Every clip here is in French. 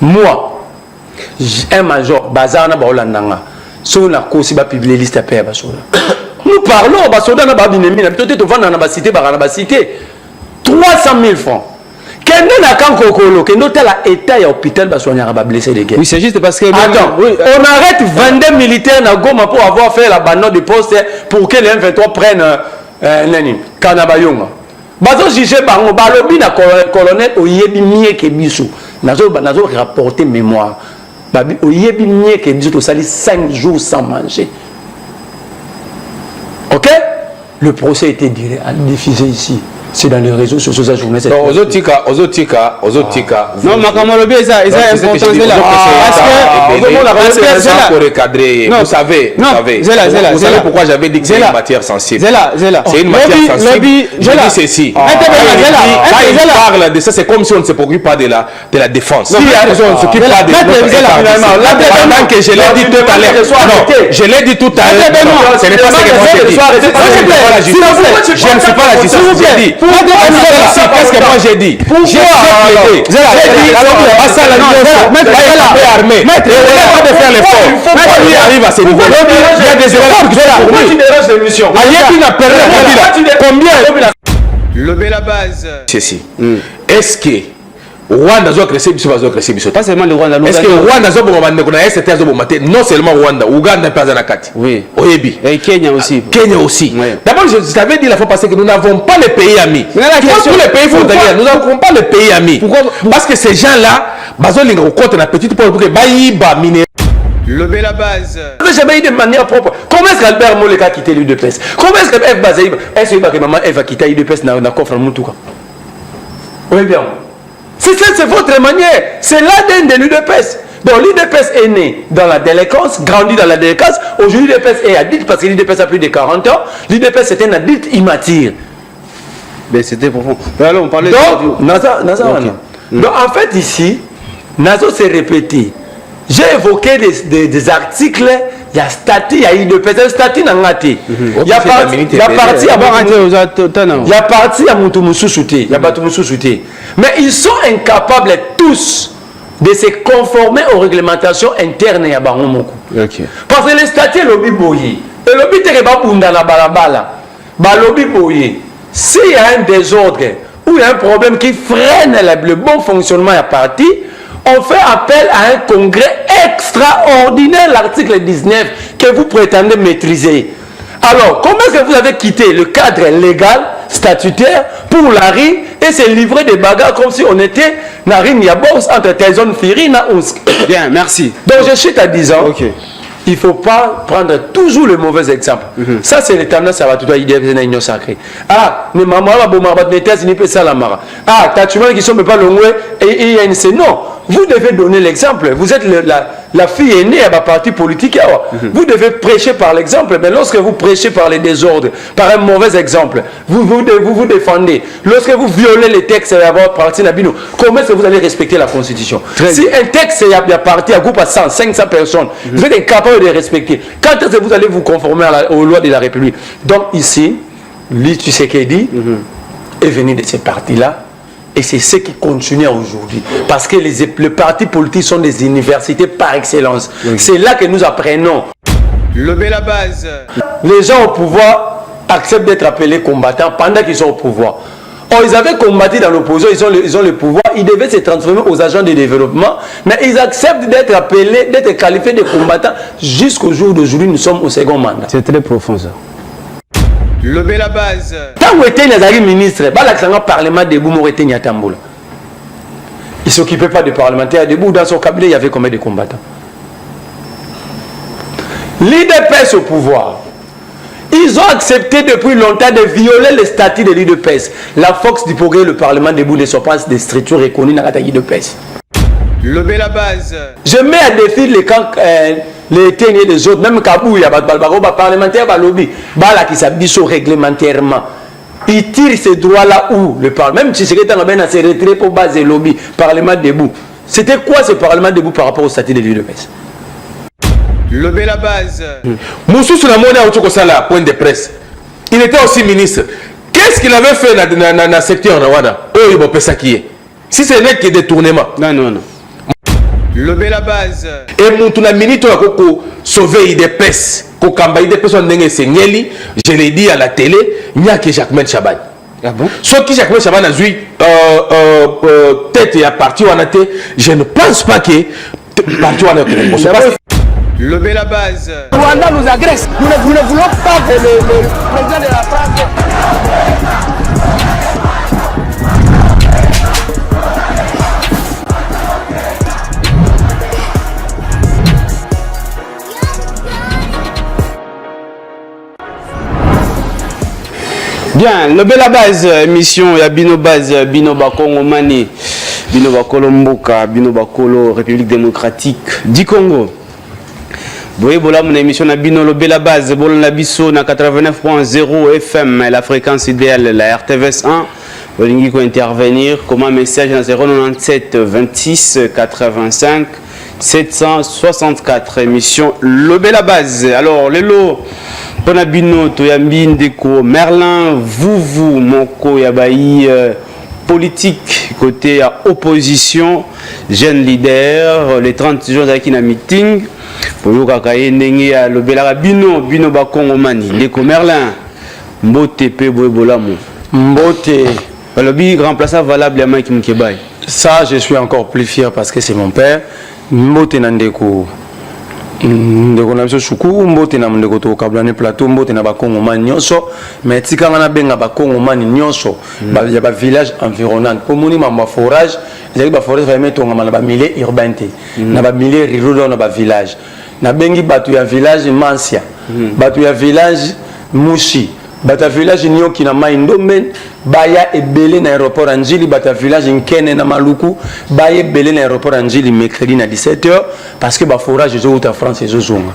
Moi, un major, Bazana Baolandanga, sur la cause, il va publier liste à paix à Basoda. Nous parlons, Basoda n'a pas bien aimé, peut-être au vent dans la cité, 300 000 francs. Kende na kan kokolo, kende tel à état et hôpital Basonia va blesser les gars. Oui, c'est juste parce que... Attends, oui, on arrête 22 militaires na Goma pour avoir fait l'abandon de poste pour que les M23 prennent Kanabayonga. Bazo jugé bango balobi na colonel oyebi mie ke biso. Nazo rapporter mémoire. Babi oyebi mie ke biso to sali 5 jours sans manger. OK? Le procès était diffusé ici. C'est dans les réseaux sociaux de la journée. Non, aux autres cas. Non, ma camarade, ça est important. Parce que pour recadrer, vous savez pourquoi j'avais dit que c'est une matière sensible. C'est une matière sensible. Je dis ceci. Quand il parle de ça, c'est comme si on ne se préoccupe pas de la défense. Si on ne s'occupe pas de pendant que je l'ai dit tout à l'heure. Non, je l'ai dit tout à l'heure. Ce n'est pas ce que moi j'ai dit. Je ne suis pas la justice. J'ai dit. Qu'est-ce que moi j'ai dit? J'ai dit de faire l'effort. Lui arrive à ce niveau. Il y a des efforts qui sont pour lui. Combien? Lever la base. Ceci. Est-ce que Rwanda doit crescer biso bazo crescer biso? Pas seulement le Rwanda. Est-ce que Rwanda doit bombarder qu'on a ST doit bombarder? Non seulement Rwanda, Ouganda pas en akati. Oui. Oyebi. Et Kenya aussi. Kenya aussi. Ouais. D'abord je t'avais dit la fois passée que nous n'avons pas les pays amis. Mais la question, tous les pays frontaliers, nous n'avons pas les pays amis. Pourquoi? Parce que ces gens-là, bazo linga compte na petite pour que baïba miné. Lever la base. Je n'ai jamais eu de manière propre. Comment est-ce qu'Albert Moleka a quitté l'UDPS? Comment est-ce que F Bazaïb, est-ce que maman F a quitté l'UDPS dans le coffre Moutouka? Oui, bien. C'est votre manière. C'est l'ADN de l'UDPS. Donc l'UDPS est né dans la délinquance, grandi dans la délinquance. Aujourd'hui, l'UDPS est adulte parce que l'UDPS a plus de 40 ans. L'UDPS est un adulte immature. Mais c'était profond. Alors, on parlait donc, donc en fait, ici, Nazo s'est répété. J'ai évoqué des articles, il y a statut, il y a UDPS, un statut dans la tête. Il y a parti à Moutoumoussou souté. Mais ils sont incapables tous de se conformer aux réglementations internes à Bangomoku. Parce que le statut est lobby boyé. Et lobby est dans la balabala. Lobby boyé. S'il y a un désordre ou il y a un problème qui freine le bon fonctionnement à parti, on fait appel à un congrès extraordinaire, l'article 19, que vous prétendez maîtriser. Alors, comment est-ce que vous avez quitté le cadre légal, statutaire, pour la RI et se livrer des bagarres comme si on était dans la bourse entre Tyson Fury et Ousk? Bien, merci. Donc, je suis à 10 ans. Okay. Il ne faut pas prendre toujours le mauvais exemple. Ça, c'est les tendances à tout il y a une union sacrée. Ah, mais maman, ah, tu vois qui sont pas longs et il y a une non. Vous devez donner l'exemple. Vous êtes la fille aînée à ma parti politique. Vous devez prêcher par l'exemple. Mais lorsque vous prêchez par les désordres, par un mauvais exemple, vous défendez. Lorsque vous violez les textes à votre parti, comment est-ce que vous allez respecter la Constitution? Si un texte est à parti à groupe à 100, 500 personnes, vous êtes incapable de respecter. Quand est-ce que vous allez vous conformer aux lois de la République? Donc ici, lui, tu sais qu'il dit, est venu de ces partis-là. Et c'est ce qui continue aujourd'hui. Parce que les partis politiques sont des universités par excellence. C'est là que nous apprenons. Lever la base. Les gens au pouvoir acceptent d'être appelés combattants pendant qu'ils sont au pouvoir. Or, ils avaient combattu dans l'opposition, ils ont le pouvoir, ils devaient se transformer aux agents de développement, mais ils acceptent d'être appelés, d'être qualifiés de combattants. Jusqu'au jour d'aujourd'hui, nous sommes au second mandat. C'est très profond ça. Lever la base. Tant que était Nazari ministre, le Parlement debout, il ne s'occupait pas des parlementaires debout. Dans son cabinet, il y avait combien de combattants? L'UDPS au pouvoir. Ils ont accepté depuis longtemps de violer le statut de l'UDPS. La Fox dit pour que le Parlement debout ne soit pas des structures reconnues dans l'UDPS. Lever la base. Je mets à défi les camps, les téniers et les autres, même Kabou, il y a des parlementaires, des lobby, qui s'habillent réglementairement. Ils tirent ces droits-là où le Parlement, même si c'est quelqu'un qui a se retiré pour baser le lobby, Parlement debout. C'était quoi ce Parlement debout par rapport au statut de l'UDPS? Lever la base. Moussou Sounamone a aussi la point de presse. Il était aussi ministre. Qu'est-ce qu'il avait fait dans le secteur Rwanda? Oh, il va pas ça qui est. Si c'est n'est que détournement. Non. Lever la base. Et mon tourna minute ko sauver IDPS, ko kamba IDPS on ndenge sengeli, je l'ai dit à la télé, nya que Jacquemaine Chaban. Ah bon? Ce qui Jacquemaine Chaban a joué tête et à partir en été, je ne pense pas que partir en été. Lever la base. Rwanda nous agresse. Nous ne voulons pas que le président de la France. Bien, lever la base, émission, il y a Bino Base, Bino Bakongo Mani, Bino Bakolo Mboka, Bino Bakolo République démocratique du Congo. Boye bola mon émission na Bino lever la base, bola na biso na 89.0 FM, la fréquence idéale, la RTVS 1. Bolingi ko intervenir, comment message na 097 26 85 764, émission lever la base. Alors, les lots. Ponabino, Toyambi, Ndeko, Merlin, vous, Moko, Yabaï, politique, côté opposition, jeune leader, les 30 jours avec un meeting, pour nous, Kakaye, Nenge, le Belara, Bino, Bakongo Mani, Ndeko, Merlin, Mbote, Boebolamou. Mbote. Le big remplaçant valable à Mike Mkebaï. Ça, je suis encore plus fier parce que c'est mon père. Mbote Nandeko. Ndeko na biso shuku mbote na ndeko to kablane plateau mbote na bakongo mani nyonso mais tikanga na benga bakongo mani nyonso ya ba village environnant pour moni ma forage les ba forage va mettre ngama na ba milieu urbain te na ba milieu rural na ba village na bengi batu ya village Mansia batu ya village Mushi bata village Nyoki na Maindomben baya ebele na aéroport Anjili bata village Nkene na Maluku baya ebele na aéroport Anjili mercredi na 17h parce que ba forage zo uta France zo zonga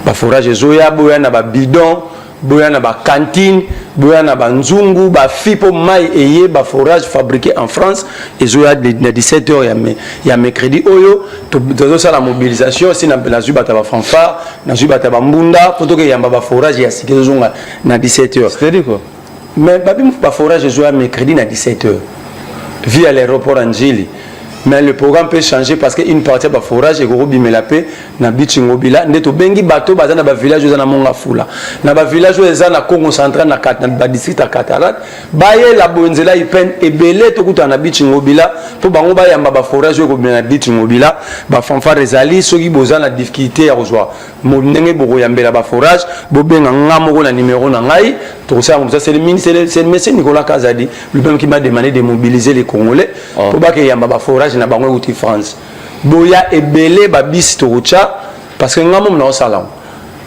ba forage zo ya boya na ba bidon boya na ba cantine boya na ba nzungu ba fipo mai eye ba forage fabriqué en France et zo ya na 17h ya mercredi oyo to ça la mobilisation si na la zuba ta ba fanfare na zuba ta ba mbunda poto ke yamba ba forage ya sike zo zonga na 17h c'est-à-dire quoi? Mais babi pas forage jouer mercredi à 17h via l'aéroport Anjili. Mais le programme peut changer parce qu'une partie de forage et gros bimelapé na bichingobila ndeto bengi bateau bazana ba village za na monga fula na ba village za na Congo central na ba district à Katarat baye la bonzela ipen ebele to kuta na bichingobila po bango ba yamba ba forage ko na bichingobila ba fanfare ezali soki boza na difficulté ya rejoindre mo ndenge boko yambela ba forage bo benga ngamo na numéro na ngai to ça comme ça c'est le ministre c'est le monsieur Nicolas Kazadi lui-même qui m'a demandé de mobiliser les Congolais pour ba ke yamba ba forage na bango outi France boya ebele ba bis to rocha parce que ngamo na salon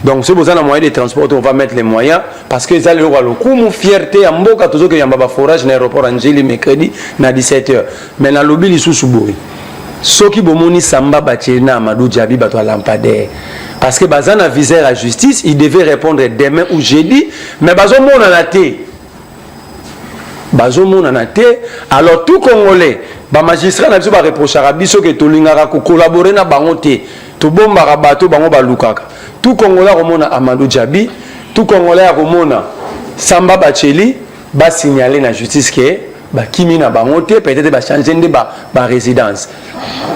donc c'est besoin de moyen de transport on va mettre les moyens parce que ça le coup mon fierté ya mboka toujours que yamba ba forage na aéroport Anjili mercredi na 17h mais na lobby lisusu boy soki bomoni samba bachena Amadou Djabi bato à lampadaire parce que bazana viseur à justice il devait répondre demain ou jeudi mais bazo mona na té alors tout Congolais ba magistrat na biso ba reprochera biso ke tolingaka ko collaborer na bango te to bombaka bato bango ba lukaka tout Congolais komona Amadou Djabi tout Congolais komona Samba Bacheli ba signaler na justice que ba kimi na bango te peut-être ba changer de ba résidence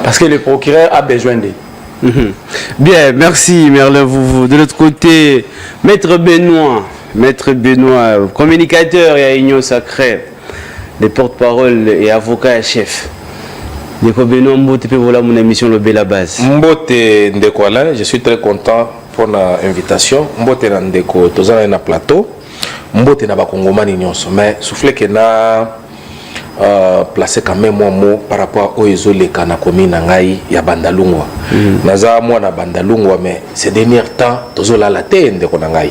parce que le procureur a besoin de Bien, merci Merlin. Vous de l'autre côté, Maître Benoît, communicateur et à Union Sacrée, les porte-parole et avocat chef. Ndeko Benoît Mbote, voilà mon émission Le Bela Base. Mbote Ndeko Alain, je suis très content pour l'invitation. Mbote Ndeko, tozana na plateau. Mbote na bakongomani nyonso, mais souffle que na placé quand même un mot par rapport aux isolés na commune ngai ya Bandalungwa. Naza moi na Bandalungwa mais ces derniers temps tozola la tende ko ngai.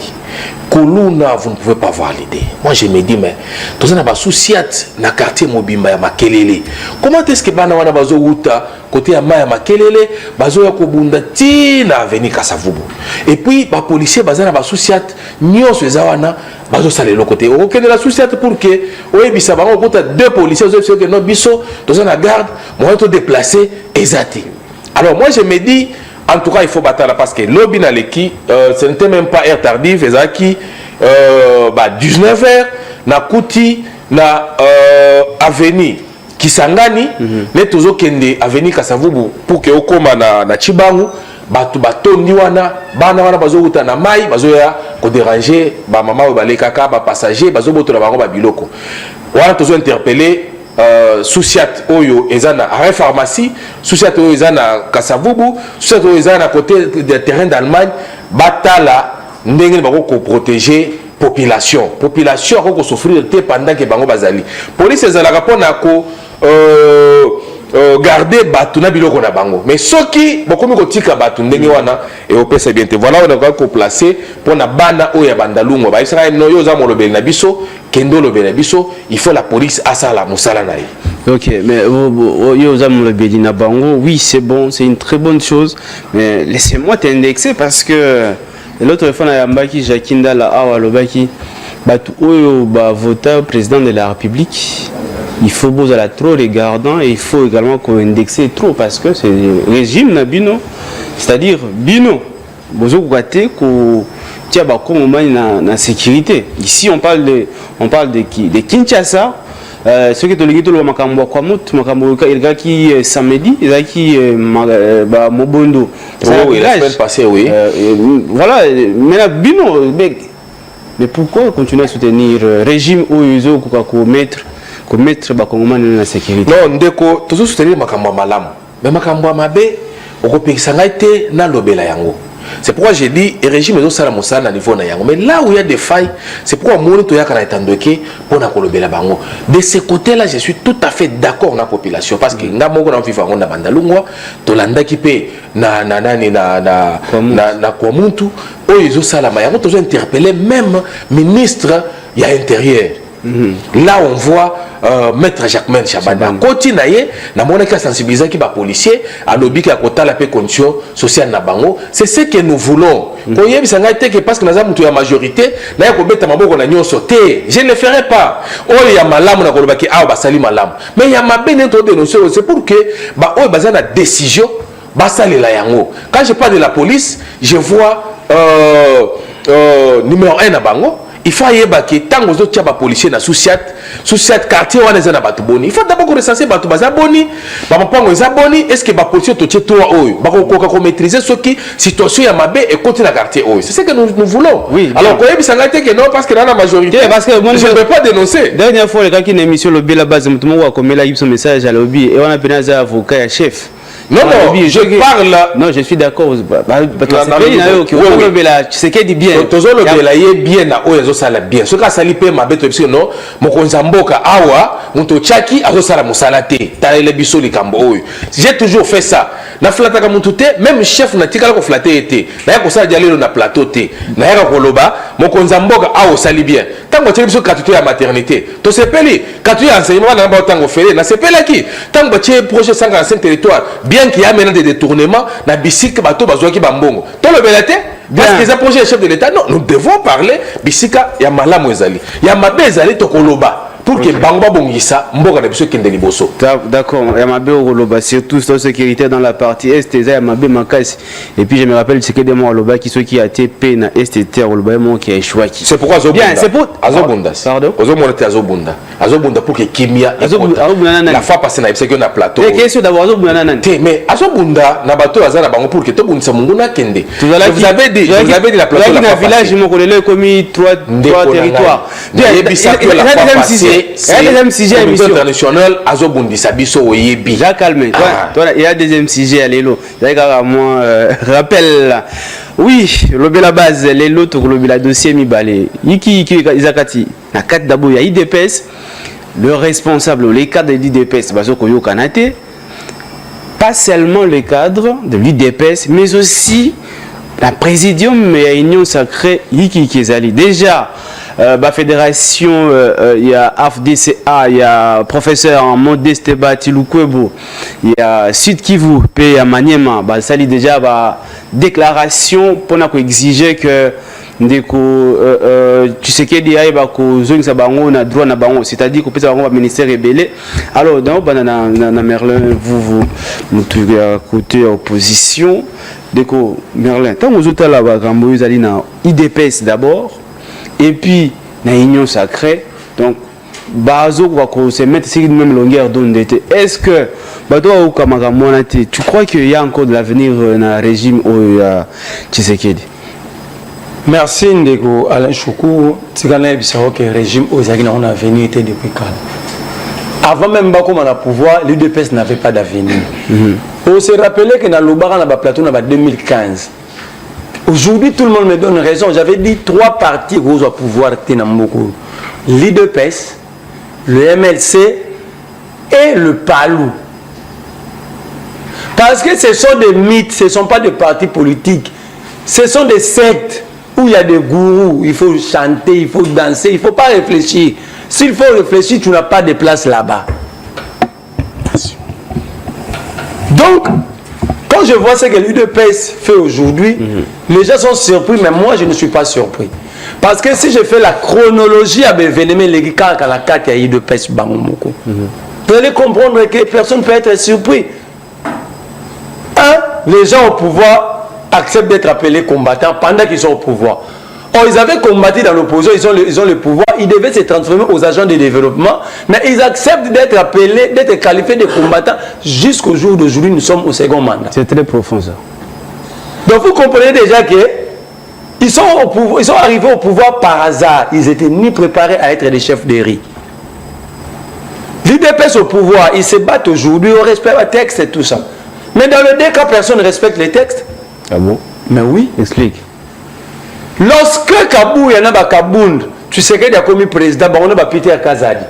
Kuluna vous ne pouvez pas voir l'idée. Moi je me dis mais tozana ba souciat na quartier Mobimba ya Makelele. Comment est-ce que bana wana bazo uta côté ya Maya Makelele bazo ya kobunda ti na avenue Kasavubu. Et puis ba policier bazana ba souciat nyonso ezawana bazo sale le côté. OK de la souciat pour que oyebisa bango kota deux policiers ceux que notre biso dans la garde moi to déplacer ezati. Alors moi je me dis en tout cas il faut battre parce que lobby na leki ce n'était même pas heure tardive ezaki 19h na kuti na avenue Kisangani ne tozo kende avenue Kasavubu pour que okoma na Chibangu batu batondi wana bana wana bazo uta na mai bazo ya ko déranger ba mama ba lekaka ba passager bazo boto na bango ba biloko wana tozo interpeller Souciat Oyo ezana à pharmacie Souciat Oyo ezana Kasavubu Souciat Oyo ezana côté des terrains d'Allemagne batala ndenge bako ko protéger population ko souffrir pendant que bango bazali police ezalaka pona ko garder batu na biloko na bango mais soki bokomi kotika batu ndenge wana et opesa bien te voilà on va ko placer pona bana oya bandalungo ba isaka no yo za molobeli na biso kendo lobeli na biso il faut la police asala musala na ye. Ok, mais yo za molobeli na bango oui c'est bon, c'est une très bonne chose, mais laissez-moi t'indexer parce que l'autre fois na yambaki Jakinda la awa lobaki batu oyo ba vota président de la République. Il faut poser la trop regardant et il faut également qu'on indexe trop parce que c'est le régime na bino, c'est-à-dire bino bozo kwate ko tia ba komoma na sécurité. Ici on parle de Kinshasa. Ce qui est le guide de makambo kwa mutu makambo qui samedi qui ba mobondo. Oui, la semaine passée oui. Voilà, mais la bino mais pourquoi continuer à soutenir régime où ils ont mettre bakongomani na sécurité? Non, ndeko toujours soutenir makambo malamu. Mais makambo mabe okopekisa ngai te na lobela yango. C'est pourquoi j'ai dit le régime est au na niveau na yango. Mais là où il y a des failles, c'est pourquoi moi to yaka na etandoke pona kolobela bango. De ce côté-là, je suis tout à fait d'accord na population parce que nga moko na vivre na bandalungwa to landa ki pe na kwa muntu o izo sala ma yango to interpeller même ministre ya intérieur. Là on voit maître Jacquemain Chabanda koti na ye na mona ka sensibiliser ki ba policier à lobby ka kota la pe condition sociale na bango, c'est ce que nous voulons. Ko yebisa ngai te que parce que naza mutu ya majorité na ya ko beta maboko na nyonso te, je ne le ferai pas. O ya malamu na ko lobaki a ba sali malamu, mais ya mabene to dénoncer, c'est pour que ba o baza na décision ba sali la yango. Quand je parle de la police, je vois numéro 1 na bango. Il faut y avoir que tant que les policiers na Souciat quartier wana za na batu boni. Il faut d'abord recenser batu baza boni, ba mapango za boni, est-ce que ba policier to toi oyo, ba ko maîtriser ce qui situation ya mabe et continuer na quartier oyo. C'est ce que nous voulons. Oui. Alors ko yebi sanga te que non parce que dans la majorité parce que moi je ne peux pas dénoncer. Dernière fois les gars qui une émission lobby la base mutumo wa komela son message à lobby et on a peine za avocat ya chef. Non, je parle. Non, je suis d'accord. C'est ce dit bien. Tozo le bela ye bien na oyo sala bien. Ce ka sali pe mabeto biso no mokonza mboka awa muto chaki azo sala musala te. Talele biso likambo oyo. J'ai toujours fait ça. Na flata ka mutu te, même chef na tikala ko flatter te. Na ya ko sala dialelo na plateau te. Na ya ko loba mokonza mboka awo sali bien. Tango tsheli biso katuto ya maternité. To sepeli katuto ya enseignement na ba tango fele na sepela ki. Tango tsheli projet 55 territoire bien qu'il y a maintenant des détournements na bisika bato bazwaki bambongo to le belate parce que ça projet chef de l'état non nous devons parler bisika ya malamu ezali ya mabe ezali to koloba pour que bango bongisa mboka na biso kende liboso. D'accord, ya mabe koloba surtout sur sécurité dans la partie est ya mabe makasi et puis je me rappelle ce que des mots koloba qui ceux qui a TP na est koloba mo qui a échoué. C'est pourquoi bien c'est pour azobunda. Pardon. Azobunda pour que kimia la fois passée na ebise que na plateau. Et question d'avoir azobunda nani. Mais azobunda na bato azana bango pour que to bundisa mungu na kende. Vous avez dit la plateau la village mo kolele komi 3 territoires. Bien ebisa que la fois passée c'est deuxième sujet international azobundisa biso oyebi. Ja calme. Toi il y a deuxième sujet à l'élo. D'accord moi rappelle oui, lobby la base l'élo to lobby la dossier mi balé. Yiki izakati na 4 d'abord il y a IDPS le responsable les cadres de l'IDPS baso koyo kanate pas seulement les cadres de l'IDPS mais aussi la présidium et union sacrée Yiki Kezali déjà la fédération, il y a AFDCA, il y a professeur Modeste Batiloukwebo, il y a Sud Kivu, puis à Maniema, ça lit déjà la déclaration pour exiger que tu sais qu'il y a un droit na bango, c'est-à-dire qu'on peut avoir un ministère rebellé. Alors dans Merlin, vous côté opposition, Merlin, tant que vous êtes là-bas, vous allez dans IDPS d'abord. Et puis, la union sacrée, donc, bazo va se mettre sur une même longueur d'onde. Est-ce que tu crois qu'il y a encore de l'avenir dans le régime au Tshisekedi? Merci Ndeko Alain Choukou. Tu connais que le régime aux Zagina on a avenir était depuis quand? Avant même Bako on a pouvoir, l'UDPS n'avait pas d'avenir. On se rappelait que dans le bar on a plateau en 2015. Aujourd'hui tout le monde me donne raison. J'avais dit 3 partis qui ont pouvoir Tenamboko. L'UDPS, le MLC et le PALU. Parce que ce sont des mythes, ce ne sont pas des partis politiques. Ce sont des sectes où il y a des gourous, il faut chanter, il faut danser, il ne faut pas réfléchir. S'il faut réfléchir, tu n'as pas de place là-bas. Donc, quand je vois ce que l'UDPS fait aujourd'hui, les gens sont surpris, mais moi je ne suis pas surpris. Parce que si je fais la chronologie à Bevenemé, les cas à la carte, il y a l'UDPS Bangomoko. Vous allez comprendre que personne ne peut être surpris. Les gens au pouvoir acceptent d'être appelés combattants pendant qu'ils sont au pouvoir. Or, ils avaient combattu dans l'opposition, ils ont le pouvoir, ils devaient se transformer aux agents de développement, mais ils acceptent d'être appelés, d'être qualifiés de combattants jusqu'au jour d'aujourd'hui, nous sommes au second mandat. C'est très profond ça. Donc vous comprenez déjà que ils sont arrivés au pouvoir par hasard, ils n'étaient ni préparés à être des chefs de riz. L'UDPS au pouvoir, ils se battent aujourd'hui au respect des textes et tout ça. Mais dans le deux cas, personne ne respecte les textes. Ah bon? Mais oui. Explique. Lorsque Kabou y en a Kabound, tu sais qu'il y a commis président, on a Peter Kazadi.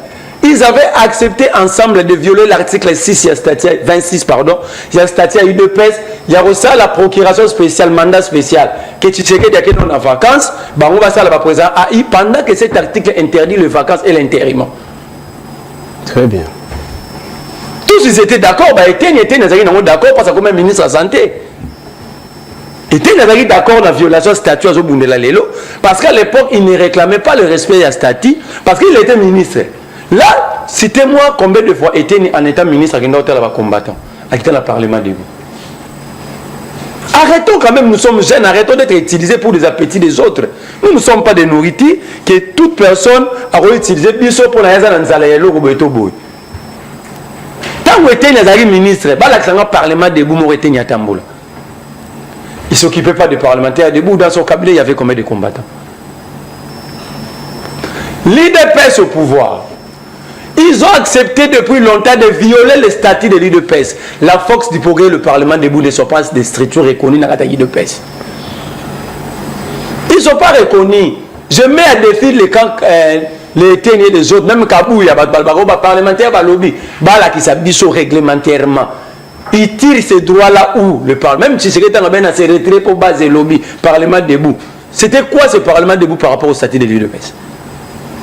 Ils avaient accepté ensemble de violer l'article 6, il y a statut 26, pardon. Il y a statut à UDPS, il y a aussi la procuration spéciale, mandat spécial. Que tu sais qu'il y a quelqu'un en vacances, on va faire la président AI pendant que cet article interdit les vacances et l'intérim. Très bien. Tous ils étaient d'accord, étaient d'accord parce que comme ministre de la Santé. Étaient d'accord dans la violation de statut à Zobundela Lelo, parce qu'à l'époque, il ne réclamait pas le respect de la statut, parce qu'il était ministre. Là, citez-moi combien de fois était en étant ministre qui n'a pas combattant, à quitter le Parlement debout. Arrêtons quand même, nous sommes jeunes, arrêtons d'être utilisés pour les appétits des autres. Nous ne sommes pas des nourritures que toute personne a utilisé pour la Tant que était ministre, le Parlement debout, il était Niatamboula. Il ne s'occupait pas des parlementaires debout. Dans son cabinet, il y avait combien de combattants? L'UDPS au pouvoir. Ils ont accepté depuis longtemps de violer les statuts de l'UDPS. La Fox du progrès, le Parlement debout ne sont pas des structures reconnues dans la l'UDPS. Ils ne sont pas reconnus. Je mets à défi les camps, les téniers des autres, même Kabou, il y a des parlementaires, des lobbies, qui s'habillent réglementairement. Il tire ces droits-là où le Parlement, même si c'est quelqu'un qui a ses retraits pour base des lobbies, Parlement debout. C'était quoi ce Parlement debout par rapport au statut de l'UDPS?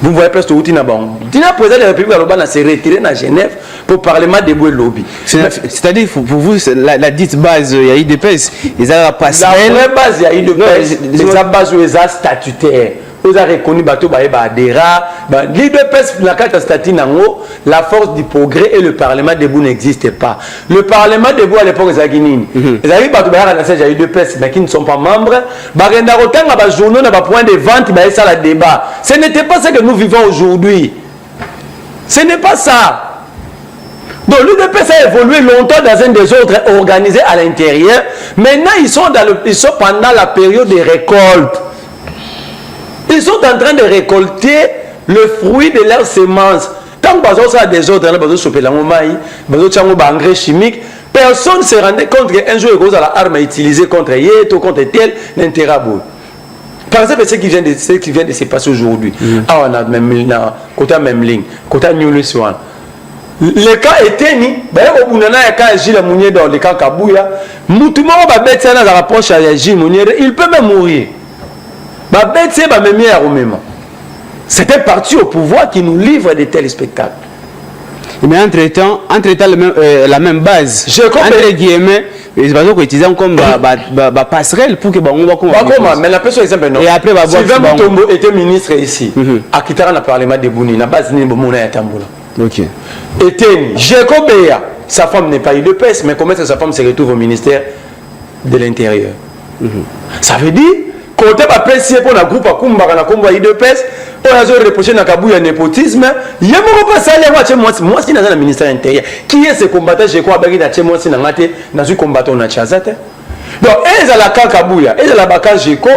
Vous voyez presque où Tina Bang. Tina, président de la République, a s'est retiré à Genève pour Parlement debout et lobby. C'est-à-dire, pour vous, la dite base, il y a l'UDPS, ils ont passé. La vraie base, il y a l'UDPS, les bases où ils ont statutaire. Vous avez reconnu l'UDPS, la carte statut nango, la force du progrès et le Parlement debout n'existent pas. Le Parlement debout à l'époque, ils arrivent à l'UDPS, mais qui ne sont pas membres. Journaux, point de vente, ça la débat. Ce n'était pas ce que nous vivons aujourd'hui. Ce n'est pas ça. Donc l'UDPS a évolué longtemps dans un des autres organisés à l'intérieur. Maintenant, ils sont pendant la période des récoltes. Ils sont en train de récolter le fruit de leurs semences. Tant que ça des autres, engrais chimiques, personne ne se rendait compte qu'un jour, il y a l'arme à utiliser contre Yeto, contre tel, l'intérêt. Par exemple, ce qui vient de se passer aujourd'hui, on a même côté même ligne, côté New Swan. Le cas était ni, au bout d'un cas, Gilles Mounier dans le cas Kabouya, Moutouma va mettre ça dans la rapproche à Gilles Mounier, il peut même mourir. C'était parti au pouvoir qui nous livre de tels spectacles. Mais entre-temps la même base, entre guillemets, ils vont utiliser comme passerelle pour que on va mais la personne exemple non. Et après Sylvain Mutombo était ministre ici. À Kitara na Parlement de Bouni, na base ni Bomona ya Tamboula. OK. Était Jacob Beya, sa femme n'est pas UDPS, mais comment sa femme se retrouve au ministère de l'Intérieur. Ça veut dire côté apprécié pour le groupe à Kumba na Kumba UDPS, on a reproché na Kabouya népotisme, il y a mon pas ça moi si dans le ministère intérieur qui est ce combattant je crois avec na moi si na ngate na su combattant na chazate. Donc ils à la Kabouya, ils à la Baka Jeko,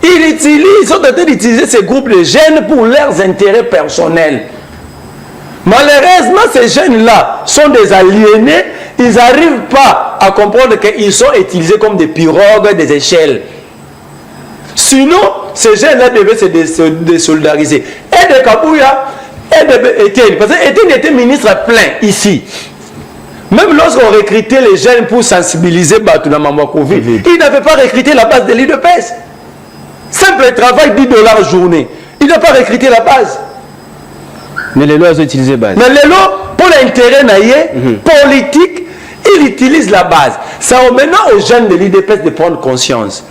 ils sont en train d'utiliser ces groupes de jeunes pour leurs intérêts personnels. Malheureusement, ces jeunes-là sont des aliénés, ils n'arrivent pas à comprendre qu'ils sont utilisés comme des pirogues, des échelles. Sinon, ces jeunes-là devaient se désolidariser. Et de Kabouya, et de Etienne, parce qu'Etienne était ministre plein ici. Même lorsqu'on recrutait les jeunes pour sensibiliser Batouna Mamwakovi, ils n'avaient pas recruté la base de l'IDPS. Simple travail, $10 journée. Ils n'ont pas recruté la base. Mais les lois ont utilisé la base. Mais les lois, pour l'intérêt politique, ils utilisent la base. Ça remet maintenant aux jeunes de l'IDPS de prendre conscience.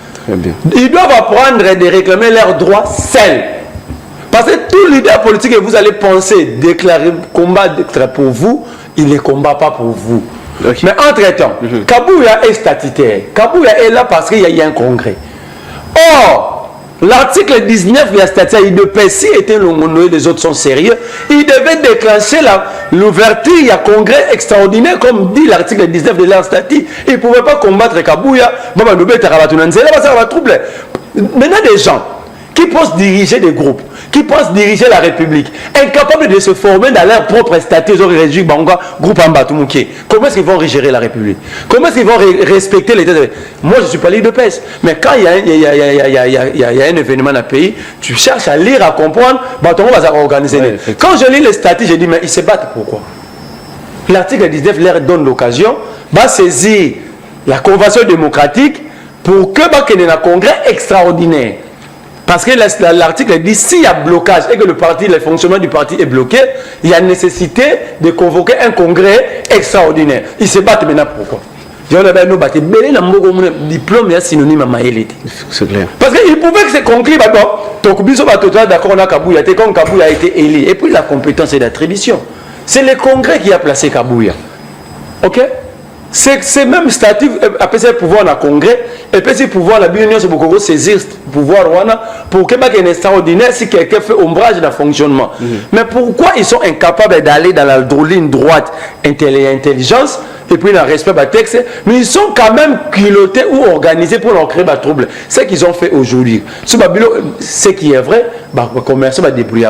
Ils doivent apprendre de réclamer leurs droits seuls. Parce que tout leader politique que vous allez penser déclarer combat pour vous, il ne combat pas pour vous. Okay. Mais entre-temps, Kabouya est statutaire. Kabouya est là parce qu'il y a un congrès. Or, l'article 19 de la statutaire, il devait, si était le les autres sont sérieux, il devait déclencher l'ouverture, il y a congrès extraordinaire, comme dit l'article 19 de leur statut. Il ne pouvait pas combattre Kabouya. Maintenant, des gens qui pensent diriger des groupes, qui pensent diriger la République, incapables de se former dans leur propre statut, ils ont régi Banga, groupe Ambatumouké. Comment est-ce qu'ils vont gérer la République? Comment est-ce qu'ils vont respecter l'État? Moi, je ne suis pas libre de pèse. Mais quand il y a un événement dans le pays, tu cherches à lire, à comprendre, on va organiser. Ouais, quand je lis les statuts, je dis, mais ils se battent pourquoi? L'article 19 leur donne l'occasion de saisir la Convention démocratique pour que il y ait un congrès extraordinaire. Parce que l'article dit s'il y a blocage et que le fonctionnement du parti est bloqué, il y a nécessité de convoquer un congrès extraordinaire. Ils se battent maintenant pourquoi? Diplôme est synonyme à Maïlite. C'est clair. Parce qu'il pouvait que c'est conclu. Donc, d'accord, on a Kabouya, comme Kabouya a été élu. Et puis la compétence et l'attribution. C'est le congrès qui a placé Kabouya. Ok? C'est même statut, après ce pouvoir dans le congrès, et puis ce pouvoir, la Bionion, c'est beaucoup saisir le pouvoir pour qu'il y ait un extraordinaire si quelqu'un fait ombrage dans le fonctionnement. Mais pourquoi ils sont incapables d'aller dans la ligne droite, intelligence, et puis dans le respect du texte, mais ils sont quand même culottés ou organisés pour leur créer des troubles. C'est ce qu'ils ont fait aujourd'hui. Ce qui est vrai, les commerçants vont débrouiller,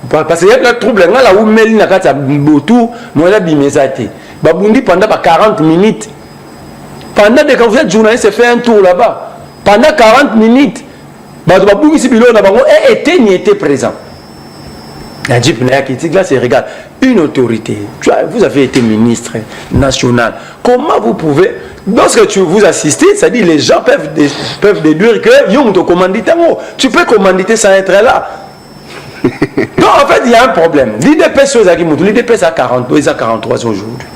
parce qu'il y a un trouble là où Meli n'a pas botou, moi la bimezate. Babundi pendant 40 minutes. Pendant que vous êtes journaliste, fait un tour là-bas. Pendant 40 minutes, Babundi si bilo na bango était présent. La Jeep n'a qui là c'est regarde une autorité. Vous avez été ministre national. Comment vous pouvez lorsque vous assistez, ça dit les gens peuvent déduire que yong to commanditer. Tu peux commanditer sans être là. Non, en fait, il y a un problème. L'IDPS a 43 aujourd'hui.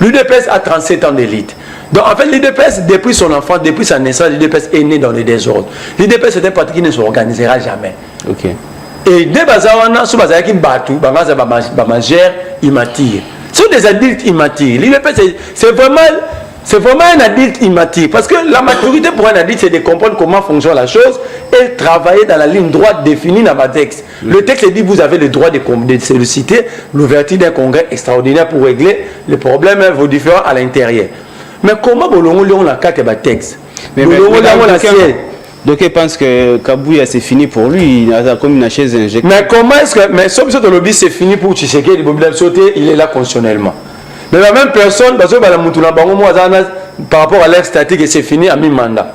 L'IDPS a 37 ans d'élite. Donc, en fait, l'IDPS, depuis son enfance, depuis sa naissance, l'IDPS est né dans les désordres. L'IDPS est un parti qui ne s'organisera jamais. Ok. Et dès Bazawana, sous Bazawana qui battu, Bamagère, immature. Ce sont des adultes immatures. L'IDPS, c'est vraiment un adulte immature. Parce que la maturité pour un adulte, c'est de comprendre comment fonctionne la chose et travailler dans la ligne droite définie dans le texte. Le texte dit que vous avez le droit de solliciter l'ouverture d'un congrès extraordinaire pour régler les problèmes, vos différends à l'intérieur. Mais comment on a carte de texte? Donc il pense que Kabouya c'est fini pour lui, il a comme une chaise injectée. Mais comment est-ce que... Mais sauf que le lobby c'est fini pour Tshisekedi, il est là constitutionnellement. Mais la même personne, parce que par rapport à l'air statique, c'est fini à mi-mandat.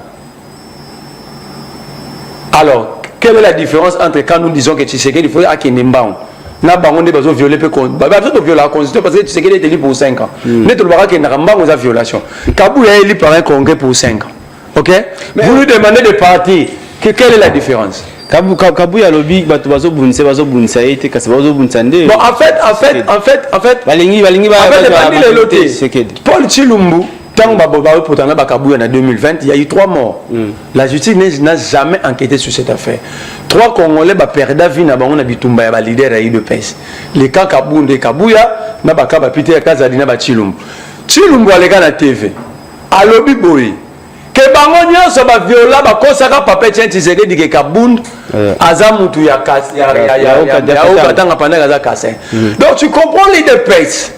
Alors, quelle est la différence entre quand nous disons que Tshisekedi, il faut qu'il y ait un banc? Nous avons violé la Constitution parce que Tshisekedi est élu pour 5 ans. Nous avons une violation. Kabouya est élu par un congrès pour 5 ans. Ok? Vous lui demandez de partir. Quelle est la différence? Kabouya lobby bazo bunse été kasi bazo bunsande. Bon en fait balingi Paul Chilumbu tant Bababa potanga Kabouya en 2020, il y a eu 3 morts. La justice n'a jamais enquêté sur cette affaire. 3 Congolais ba perda vie na bango na bitumba ya ba leader ya UDPS. Les cas Kabouya na bakaba Peter Kazadi na ba Chilumbu. Chilumbu alega na TV. A lobby boy que bango nyonso ba viola ba kosaka papa Tchenti Tshisekedi ke Kabund aza mutu ya okatanga pendant aza kassin. Donc tu comprends l'IDPS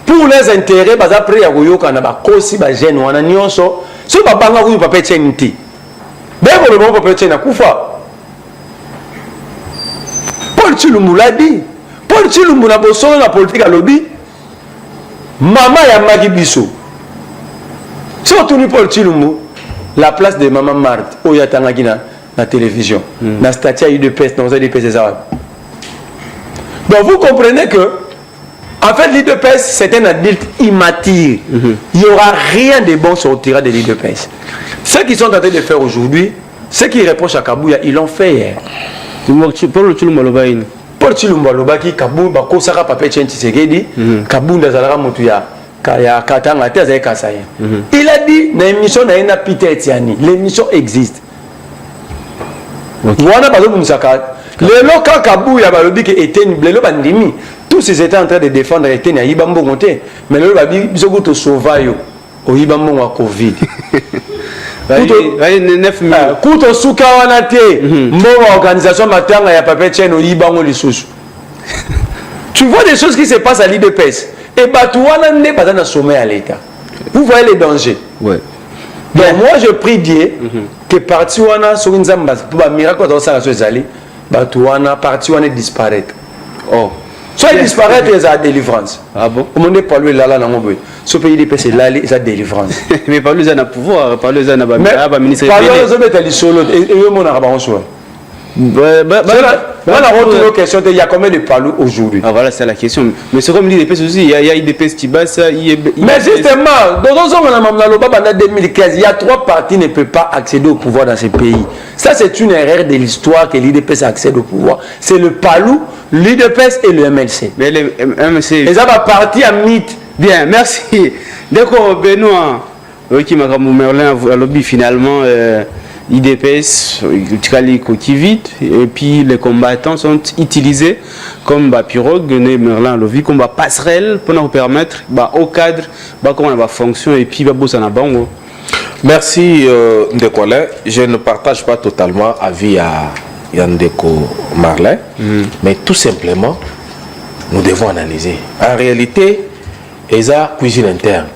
pour les intérêts baza prêt ya koyoka na ba kosi ba jeune wana nyonso so ba banga ku papa Tchenti. Beko le bon papa Tchenti akufa. Paul Tshilumbu l'a dit. Paul Tshilumbu na bosolo na politique à lobby. Maman ya Magi Biso. Surtout ni Paul Tshilumbu, la place de Maman Marthe, où il y a la télévision, la statue UDPS, dans l'UDPS des Arabes. Donc vous comprenez que, en fait, l'UDPS, c'est un adulte immature. Il n'y aura rien de bon sortira de l'UDPS. Ceux qui sont en train de faire aujourd'hui, ceux qui reprochent à Kabouya, ils l'ont fait hier. Paul Tshilumbu Paul Tshilumbu alobaki Kabou bakosaka papa Tchenti Tshisekedi Kabunda zalaka mutu ya katanga te azali kasaya. Il a dit na émission na ina Peter Etiani, l'émission existe. Wana bazo musaka lelo ka Kabou ya balobi ke Etienne lelo bandimi tous ils étaient en train de défendre Etienne ya Yibambo monté mais lelo babi biso ko sauva yo o Yibambo wa Covid. Kuto suka wana te mbo organisation matanga ya papa Tcheno Yibango lisusu. Tu vois des choses qui se passent à l'IDPS et batouana n'est pas dans le sommet à l'État. Vous voyez les dangers. Ouais. Donc moi je prie Dieu que parti wana sur une zamba pour miracle dans ça sur zali batouana parti wana disparaître. Oh. Soit il disparaît, il y a délivrance. Ah bon? Au monde pas lui là dans mon pays. Ce pays il peut se là, il y a délivrance. Mais pas lui ça n'a pouvoir, pas lui ça n'a pas ministre. Pas lui ça peut être solo et mon arabe soit. Voilà autre question, il y a combien de palous aujourd'hui? Ah voilà, c'est la question. Mais c'est comme l'IDPS aussi, il y a IDPS Tibasa, mais justement, dans 2015, il y a 3 partis ne peuvent pas accéder au pouvoir dans ce pays. Ça c'est une erreur de l'histoire que l'IDPS accède au pouvoir. C'est le palou, l'IDPS et le MLC. Mais le MLC... Les autres partis à mythe. Bien, merci. D'accord, Benoît. Oui, Merlin a lobby finalement... IDPS, et puis les combattants sont utilisés comme pirogue, Merlin Lovi, comme passerelle pour nous permettre au cadre, comment on va fonctionner et puis bosser en bango. Merci Ndekwale. Je ne partage pas totalement l'avis à Yandeko Marlin, mais tout simplement, nous devons analyser. En réalité, il y a cuisine interne.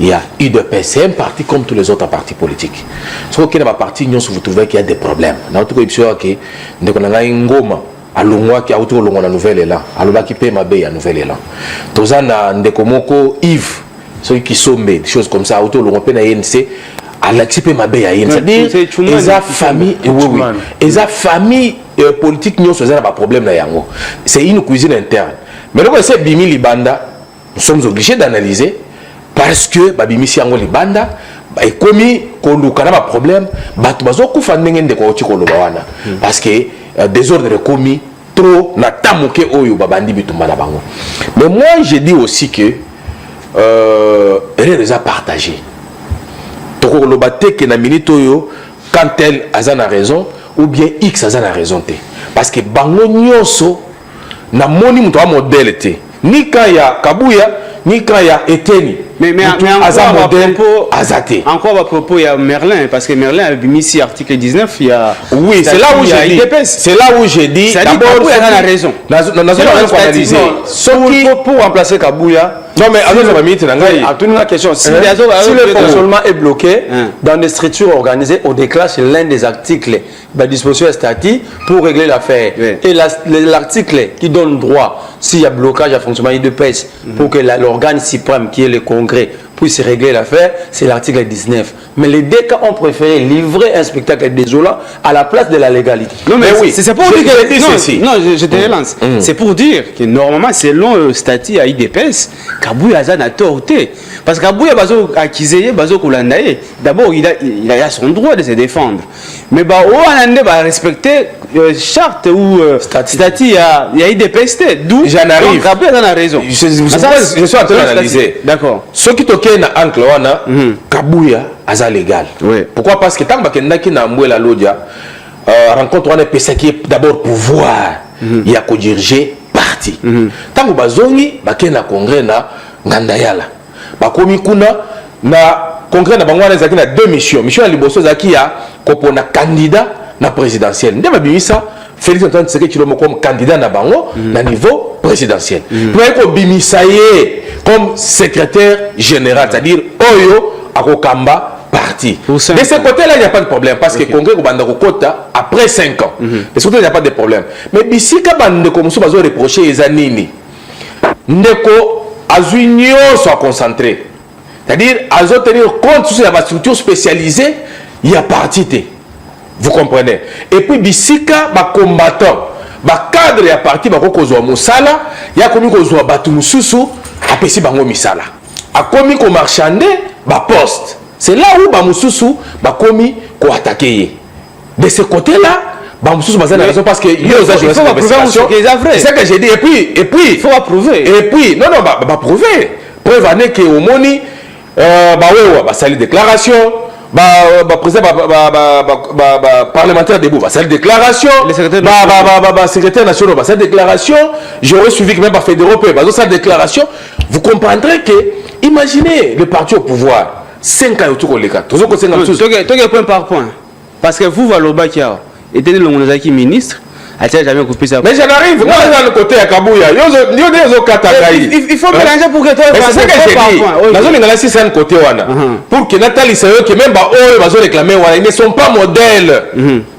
Il y a UDPS, c'est un parti comme tous les autres partis politiques. Sauf qu'il y a un parti, vous trouvez qu'il y a des problèmes. Dans tout cas, il y a un ngoma, à l'ongwa qui a autour de la nouvelle élan, à l'ongwa qui paie ma baie à nouvelle élan. Tous en a Ndekomoko, Yves, ceux qui sont des choses comme ça, autour de l'ongwa paie à INC, à l'accepter ma baie à INC. C'est-à-dire, ils ont famille, ils ont famille politique, nous avons un problème. C'est une cuisine interne. Mais donc, c'est Bimi Libanda, nous sommes obligés d'analyser. Parce que babimi siango libanda ba ekomi koluka na ba problème batu bazokufa ndenge ndeko oti koloba wana parce que désordre ekomi trop na tamuke oyo babandi bitumba na bango. Mais moi je dis aussi que erreur a partagé toko koloba te ke na minute oyo quand elle a raison ou bien X a raison te parce que bango nyonso na moni muto wa modèle te ni quand ya Kabouya ni quand il y a Eteni. Mais encore à propos, il y a Merlin, parce que Merlin a mis ici article 19, il y a... Oui, c'est là où j'ai dit. C'est là où j'ai dit. D'abord, il a raison. Pour remplacer Kabouya. Non, mais la question. Si le fonctionnement est bloqué dans des structures organisées, on déclenche l'un des articles de disposition statut pour régler l'affaire. Et l'article qui donne droit, s'il y a blocage à fonctionnement IDPS, pour que l'organe suprême, qui est le Congrès, puisse régler l'affaire, c'est l'article 19. Mais les deux cas ont préféré livrer un spectacle désolant à la place de la légalité. Non, mais oui, c'est pour dire que... Non, je te relance. C'est pour dire que normalement, selon le statut à IDPS, Kabouya a torté. Parce que Kabouya a accusé, d'abord, il a son droit de se défendre. Mais on va respecter charte ou statut à IDPS. D'où j'en arrive. Kabouya a raison. Je suis en train d'analyser. D'accord. Ce qui toque na ankle wana Kabouya aza légal. Pourquoi? Parce que tant que na mbwela lodia rencontre wana pesa qui est d'abord pouvoir il y a ko diriger parti. Tant que bazongi bakena congrès na ngandayala. Bakomi kuna na congrès na bango wana ezalaki na deux missions. Mission ya liboso ezalaki ya kopona candidat na présidentiel. Nde babimisa Félix Antoine Tshisekedi Tshilombo comme candidat na bango na niveau présidentiel. Puis ko bimisa ye comme secrétaire général, c'est-à-dire Oyo Akokamba parti. De ce côté-là, il n'y a pas de problème parce que le Congrès Kota après 5 ans. De ce côté, il n'y a pas de problème. Mais ici, quand on a reproché les années, Ndeko Azuigno soit concentré. C'est-à-dire, à tenir compte sur la structure spécialisée, il y a parti. Vous comprenez? Et puis, Bissika, combattant, cadre ya parti bakokozwa musala ya komi kozwa batu mususu apesi bango misala akomi ko marchander ba poste. C'est là où ba mususu bakomi ko attaquer. De ce côté-là, ba mususu bazana raison parce que yo za jouer cette investigation. C'est ça que j'ai dit. Et puis il faut approuver. Et puis non ba prouver. Preuve année que au moni ba sali déclaration. Président parlementaire debout, cette déclaration, secrétaire national, cette déclaration, j'aurais suivi que même par fédéraux, cette déclaration, vous comprendrez que, imaginez le parti au pouvoir, 5 ans autour de 4, toujours que 5 ans point par point, parce que vous, Valoba, qui a été le ministre, jamais coupé ça. Mais j'en arrive, moi dans le côté à Kabouya, il faut mélanger pour que toi. C'est ça que j'ai dit. La zone est c'est un côté wana. Pour que Nathalie Sayo, que même ils réclamer wana, ils ne sont pas modèles.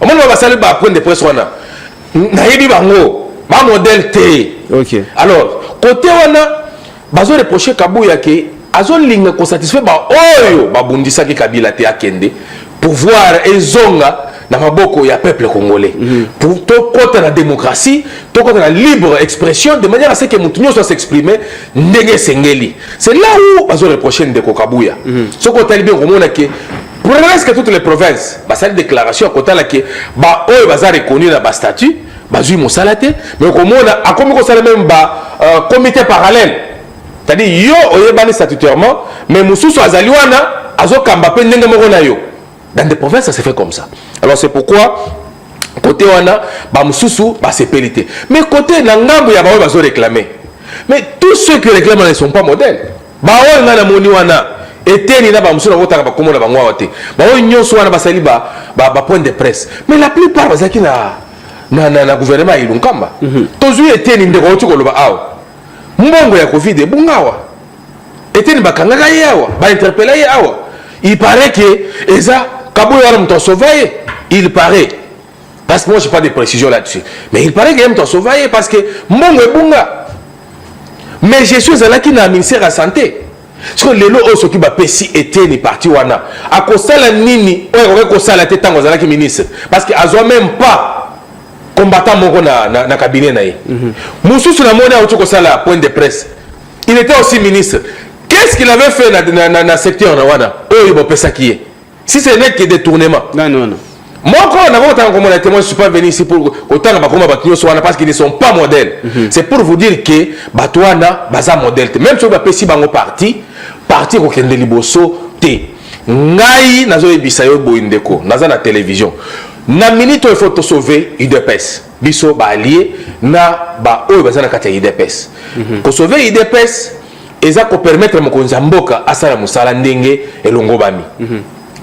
Au moins on va saluer prendre des presse wana. Naïdi bango, pas modèle T. Ok. Alors côté wana, bazo reprocher Kabouya que azon ligne ko satisfait ba oyo ba bundisa ki Kabila te akende pouvoir ezonga na maboko ya peuple congolais pour tout côté la démocratie, tout côté la libre expression de manière à ce que Moutounio soit s'exprimer ndenge sengeli. C'est là où bazo reprocher Ndeko Kabouya. Ce côté bien comme on a que presque toutes les provinces, bah ça déclaration côté là que ba oyo baza reconnu na ba statut, bazui mosalate, mais comme on a comme on sala même ba comité parallèle. C'est-à-dire yo oyebani statutairement, mais mususu azaliwana azo kamba pe ndenge moko na yo. Dans des provinces, ça se fait comme ça. Alors c'est pourquoi, côté wana, Bamsusu, c'est périté. Mais côté Nangambo, il y a des gens qui réclamer. Mais tous ceux qui réclament ne sont pas modèles. Baoy ngana moni wana, eteni na Bamsusu na vota comme na bangwa wate. Baoy nyonso wana basali point de presse. Mais la plupart bazaki na gouvernement ilunkamba. Tozu eteni ndeko otu koloba awo. Mbongo ya Covid bungawa. Eteni bakangaka yawa, ba interpeller yawa. Il paraît que Eza Kabouya m'a sauvé, il paraît. Parce que moi, je n'ai pas de précision là-dessus. Mais il paraît qu'il m'a sauvé parce que mon bunga. Mais je suis allé qui n'a ministère de la santé. Parce que les lots qui va péci étaient ni parti wana. À cause de la nini, on aurait causé la tête en qui ministre. Parce qu'il n'a même pas combattant mon na cabinet naïe. Moussou sur la monnaie autour de ça point de presse. Il était aussi ministre. Qu'est-ce qu'il avait fait dans le secteur wana? Oh, il va pas ça qui est. Si ce n'est que détournement. Non. Moi, quand on a autant comme témoin, je ne suis pas venu ici pour autant parce qu'ils ne sont pas modèles. C'est pour vous dire que Batouana, baza modèle. Même si on va passer dans parti au Kende Liboso, T. Ngai, nazo ebisayo boindeko, naza na télévision. Na minute il faut te sauver IDPS. Biso ba allié na ba oyo baza na kati ya IDPS. Ko sauver IDPS, eza ko permettre mokonza mboka asala musala ndenge elongo bami.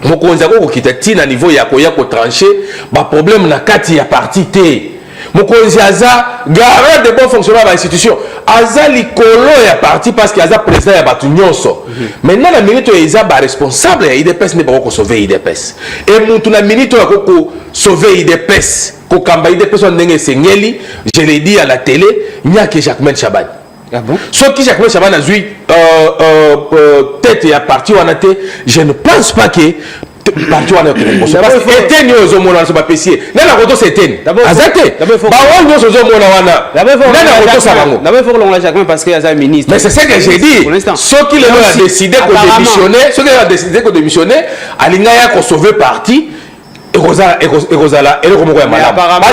Mokonza ko kita tina niveau ya ko trancher ba problème na kati ya parti te. Mokonza aza garant de bon fonctionnement de l'institution. Aza likolo ya parti parce qu'il aza président ya batu nyonso. Maintenant la minute eza ba responsable ya IDPS ne ba ko sauver IDPS. Et mutu na minute ya ko sauver IDPS, ko kamba IDPS ndenge sengeli, je l'ai dit à la télé, nyake Jacquemain Chaban. Ah bon? Ce qui Jacquemain Chaban a joué tête et à partir en été, je ne pense pas que parti en été. Parce que Etienne aux hommes on se bat pessier. Nana roto c'est Etienne. Azate. Baron nous aux hommes on a. Nana roto ça va. D'abord faut l'on Jacquemain parce qu'il y a un ministre. Mais c'est ce que j'ai dit. Ceux qui ont décidé qu'on démissionner, ceux qui ont décidé qu'on démissionner, Alingaya qu'on sauver parti. Parce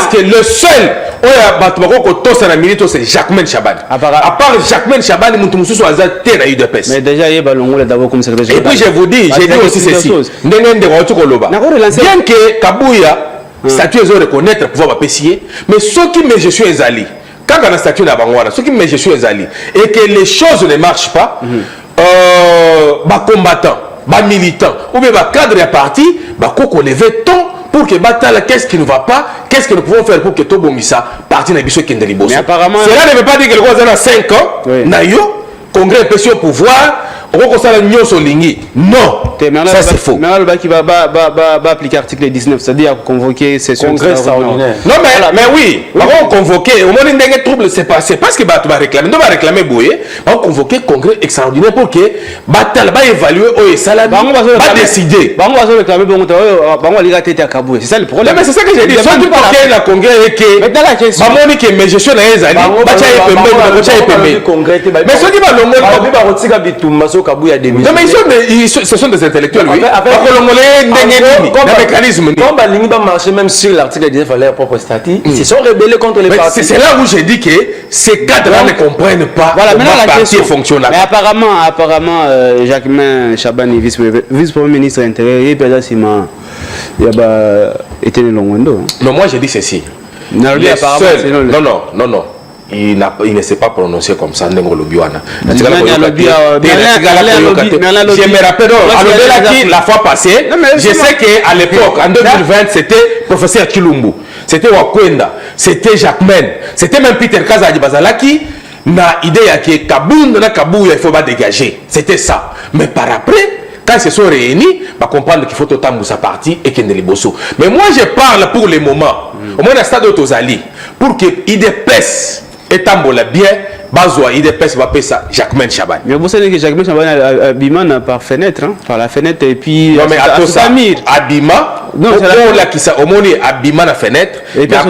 que le seul c'est Jacquemain Chaban. À part Jacquemain Chaban, mais déjà il y a d'abord comme secrétaire. Et puis je vous dis, j'ai dit aussi ceci. Bien que Kabouya statut est reconnaître pouvoir apprécier, mais ceux qui me je suis ezali, quand on a statut na bangwana, ceux qui me je suis ezali et que les choses ne marchent pas, combattant militant ou bien cadre à parti, qu'on lever ton pour que batala qu'est-ce qui ne va pas, qu'est-ce que nous pouvons faire pour que tout ça parti na biso kende liboso. Mais apparemment cela ne veut pas dire que le gouvernement a 5 ans na yo congrès est au pouvoir. Non, ça c'est faux. Mais le qui va appliquer l'article 19, c'est-à-dire convoquer session extraordinaire. Non, mais oui, on va convoquer. Au moment où il y a trouble, c'est pas parce que tu vas réclamer. On va réclamer Boye, on va convoquer congrès extraordinaire pour que Batal va évaluer et Salah va décider. On va réclamer, on va lire tête à Kabou. C'est ça le problème. Mais c'est ça que j'ai dit. Soit tu parles la congrès et que mais je suis là, mais ceux qui vont non mais ce sont des intellectuels, oui. Comme Balingi va marcher même sur l'article 19 à leur propre statut, ils se sont rebellés contre les partis. C'est là où j'ai dit que ces cadres-là ne comprennent pas comment le parti fonctionne. Mais apparemment, Jacquemain Chabani, vice-premier ministre intérieur, il y a été Longondo. Non, moi j'ai dit ceci. Non. Il ne s'est pas prononcé comme ça. Je me rappelle, la fois passée, je sais qu'à l'époque, en 2020, c'était professeur Chilumbu, c'était Wakwenda, c'était Jacquemain, c'était même Peter Kazadi Bazalaki. Na idée que Kabou, il faut pas dégager. C'était ça. Mais par après, quand ils se sont réunis, on va comprendre qu'il faut tout sa partie et qu'il y ait des bossons. Mais moi, je parle pour le moment. Au moins, dans le stade d'Otozali, pour que IDPS et tambola bien, Bazoa, IDPS va payer ça, Jacquemain Chabani. Mais vous savez que Jacquemain Chabani a Bima par fenêtre, par la fenêtre et puis. Non, mais à tout ça, Abima, non, c'est là qui ça, au moins, Abima la fenêtre, et puis à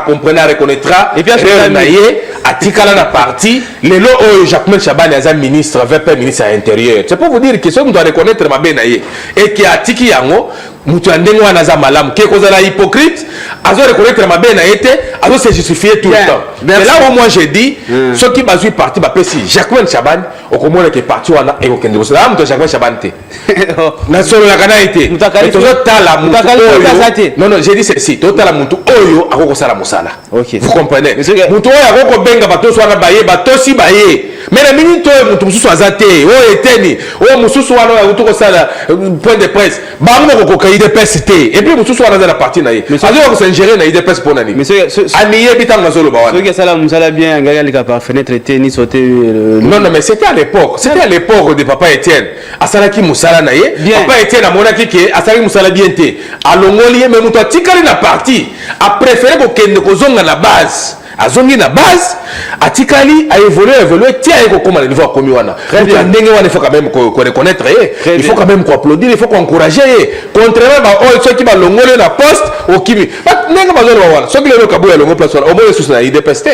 comprendre, reconnaîtra, et puis à Tikala la partie, les lots où Jacquemain Chabani est un ministre, VP ministre à l'intérieur. C'est pour vous dire que ce qu'on doit reconnaître ma benaye, et qui a Tiki Yango, Moutouandengou Anaza Malam, qui est cause la hypocrite, à reconnaître ma benaye, à se justifier tout le temps. Mais là où moi j'ai dit, ceux qui basent parti, si Jacquemain Chabani, au Comore qui est parti, on a évoqué de ça. Jacquemain Chabani, National la été. Non, j'ai dit ceci. Total la Moutou Oyo, à Rokosala Moussala. Vous comprenez? Moutou Oyo, à Rokobenga, Bato, soit Baye, Bato, si Baye. Mais la minute où Moutou soit Zate, oh, Eteni, oh, Moussou soit là, Moutou Kosala, point de presse, Bango Kokaï de PST. Et puis Moussou soit dans la partie naïe. Mais ça doit s'ingérer naïe de presse pour Nani. Mais c'est Aniye Bitan Mazolo Bawan. Ceux qui ça Moussala bien, Gagal par fenêtre était ni sauté. Non, mais c'était à l'époque. C'était à l'époque de Papa Etienne. Asalaki Moussala naïe. Papa Etienne a monaki que Asalaki Moussala bien té. À Longolier, mais Moutou Tikali na partie. A préféré que Kozonga la base. A zongi na base, Atikali a évolué, tiens, comme le niveau commis wana. Il faut quand même reconnaître, il faut quand même applaudir, il faut encourager. Contrairement à ceux qui vont longoler la poste au Kimi. N'est-ce pas besoin de ceux qui le Kabou et le place, au moins les sous na IDPST.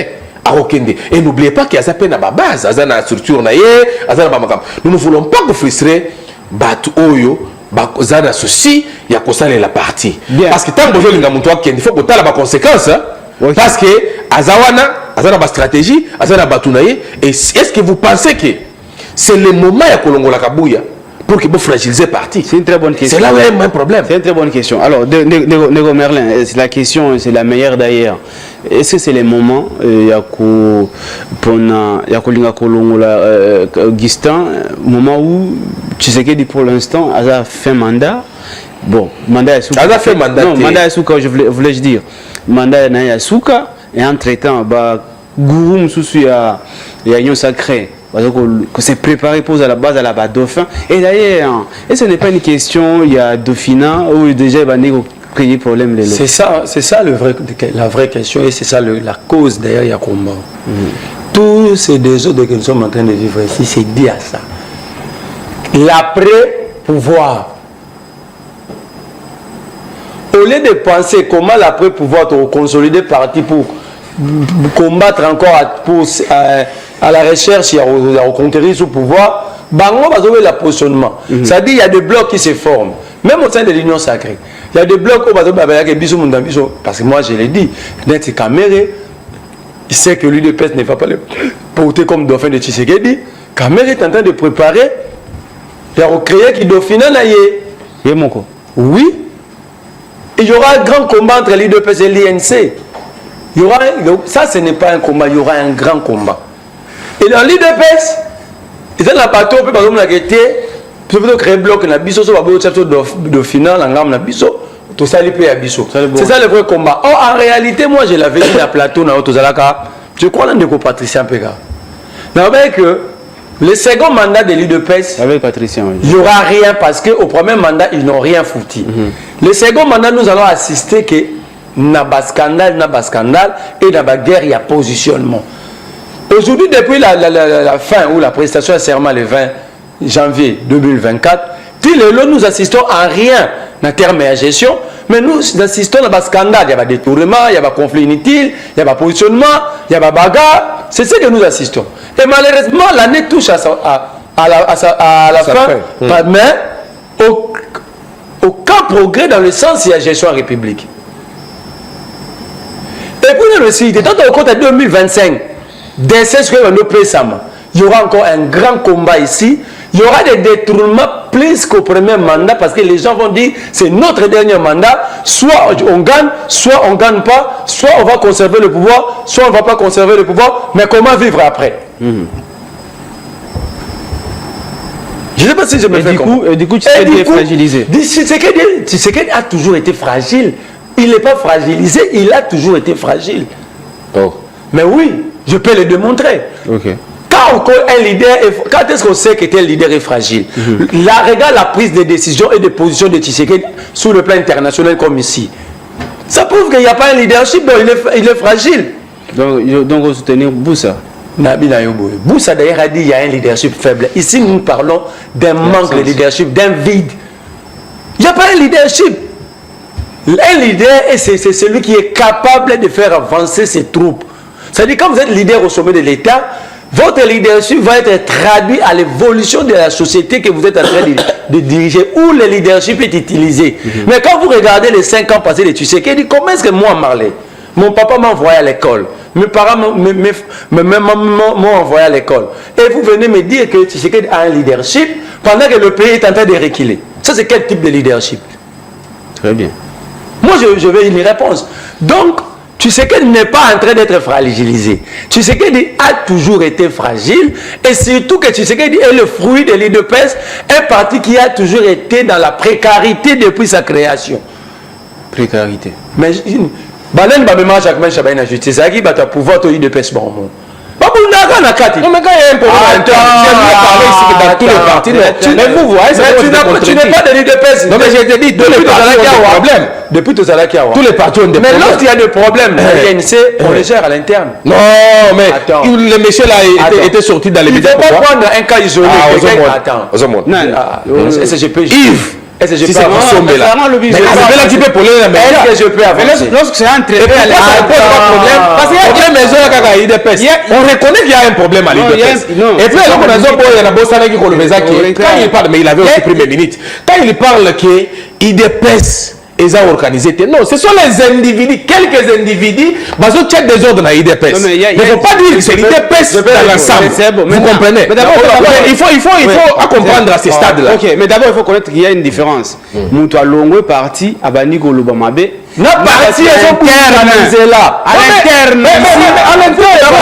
Et n'oubliez pas qu'il y a ça peine à ma base, à la structure naïe, à la bamagam. Nous ne voulons pas vous frustrer, Batu Oyo. Zana souci, il y a qu'on la partie. Parce que tant que vous avez il faut que vous ayez la conséquence. Parce que Azawana, Azana ba stratégie, Azana Batunaye, et est-ce que vous pensez que c'est le moment à Kolongola Kabouya pour que vous fragilisez parti? C'est une très bonne question. C'est là où il y a un problème. C'est une très bonne question. Alors, Nego Merlin, la question, c'est la meilleure d'ailleurs. Est-ce que c'est le moment, Yakolinga Kolongola Augustin, moment où Tshisekedi pour l'instant a fait mandat? Bon, mandat est a fait mandat. Non, mandat est sous je voulais dire. Mandat est sous et entre-temps, Gourou Moussou il y a un sacré. Que c'est préparé pour à la base à la Dauphin. Et d'ailleurs, et ce n'est pas une question, il y a Dauphina où déjà il va créer problème. C'est ça la vraie question et c'est ça la cause d'ailleurs il y a combat. Tous ces désordres que nous sommes en train de vivre ici, c'est dit à ça. L'après-pouvoir. Au lieu de penser comment l'après-pouvoir te consolider parti pour combattre encore à la recherche, à reconquérir ce pouvoir, Bango va trouver l'appositionnement. C'est-à-dire qu'il y a des blocs qui se forment, même au sein de l'Union sacrée. Il y a des blocs où parce que moi je l'ai dit, d'être Kamere, il sait que l'UDPS ne va pas le porter comme dauphin de Tshisekedi. Kamere est en train de préparer, il a recréé qui Dauphina naïe. Oui. Il y aura un grand combat entre l'UDPS et l'INC. Ça, ce n'est pas un combat, il y aura un grand combat. Et dans l'UDPS, ils ont la bateau, plutôt créer bloc na biso so ba bo chapter de finale en gamme na biso tout ça lipe à biso. C'est ça le vrai combat. Oh, en réalité moi je l'avais dit à plateau na Tozalaka. Je crois dans de Patricien Pega. Avec le second mandat de l'UDPS, avec Patricien, il n'y aura rien parce qu'au premier mandat, ils n'ont rien foutu. Le second mandat, nous allons assister que n'a pas scandale et n'a pas guerre, il y a positionnement. Aujourd'hui, depuis la fin ou la prestation à serment le 20 janvier 2024, nous assistons à rien en termes de gestion, mais nous assistons à un scandale. Il y a des détournements, il y a des conflits inutiles, il y a des positionnements, il y a des bagarres. C'est ce que nous assistons. Et malheureusement, l'année touche à la fin, mais aucun progrès dans le sens de la gestion en République. Et puis, nous aussi, tant au compte de 2025, il y aura encore un grand combat ici. Il y aura des détournements plus qu'au premier mandat parce que les gens vont dire c'est notre dernier mandat. Soit on gagne, soit on ne gagne pas, soit on va conserver le pouvoir, soit on ne va pas conserver le pouvoir. Mais comment vivre après? Je ne sais pas si je me fais comprendre. Et du coup, tu sais fragilisé. Tshisekedi a toujours été fragile. Il n'est pas fragilisé, il a toujours été fragile. Oh. Mais oui, je peux le démontrer. Ok. Quand est-ce qu'on sait que tel leader est fragile? Regarde la prise de décision et de position de Tshisekedi sur le plan international comme ici. Ça prouve qu'il n'y a pas un leadership, donc il est fragile. Donc vous soutenez Boussa? Boussa d'ailleurs a dit qu'il y a un leadership faible. Ici nous parlons d'un manque de leadership, d'un vide. Il n'y a pas un leadership. Un leader, c'est celui qui est capable de faire avancer ses troupes. C'est-à-dire quand vous êtes leader au sommet de l'État, votre leadership va être traduit à l'évolution de la société que vous êtes en train de diriger, où le leadership est utilisé. Mais quand vous regardez les 5 ans passés de Tshisekedi, comment est-ce que moi, Marley, mon papa m'a envoyé à l'école, mes parents m'ont envoyé à l'école, et vous venez me dire que Tshisekedi a un leadership pendant que le pays est en train de reculer. Ça, c'est quel type de leadership? Très bien. Moi, je veux une réponse. Donc, Tshisekedi n'est pas en train d'être fragilisé. Tshisekedi a toujours été fragile et surtout que Tshisekedi est le fruit de l'UDPS, un parti qui a toujours été dans la précarité depuis sa création. Précarité. Mais Banen Babema Jacquemin Chabaye na justice, ça qui va pouvoir te l'UDPS bon. Non, mais quand il y a un problème, dans tous les partis, mais vous voyez, tu n'es pas de l'UDPS. Non, mais j'ai dit, tous les partis ont des problèmes. Depuis tout ça, tous les partis ont des problèmes. Mais lorsqu'il y a des problèmes, l'INC, on les gère à l'interne. Non, mais le monsieur là était sorti dans les médias. Il ne faut pas prendre un cas isolé. Attends. Yves. Est-ce que je peux avancer? Mais tu peux pour est-ce que je peux avancer? Lorsque c'est entré, parce qu'il y a des maisons à l'IDPS. On reconnaît qu'il y a un problème à l'IDPS. Et puis, il y a quand il parle, mais il avait aussi pris mes minutes. Quand il parle que l'IDPS est organisé. Non, ce sont les individus, quelques individus, ils ont check des ordres dans l'IDPS. Il ne faut pas dire que c'est l'IDPS dans l'ensemble. Vous comprenez? Il faut comprendre à ce stade-là. Ok, mais d'abord, il faut connaître qu'il y a une différence. Moutou a longue parti, à Baniko Lubamabe. Nos partis sont organisés là. À l'interne. À l'interne.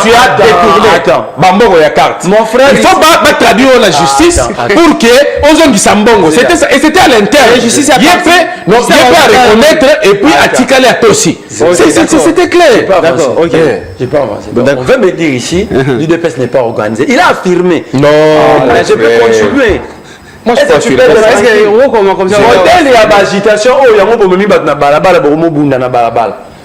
Tu as détourné. Bambongo ya carte. Mon frère. Il faut traduire la justice pour que aux hommes qui s'ambongo. C'était à l'interne. Il est fait à reconnaître et puis à ticaler à toi aussi. C'était clair. D'accord, ok. J'ai pas avancé. On veut me dire ici, l'UDPS n'est pas organisé. Il a affirmé. Non. Je peux continuer. Moi, je pense que modèle et agitation,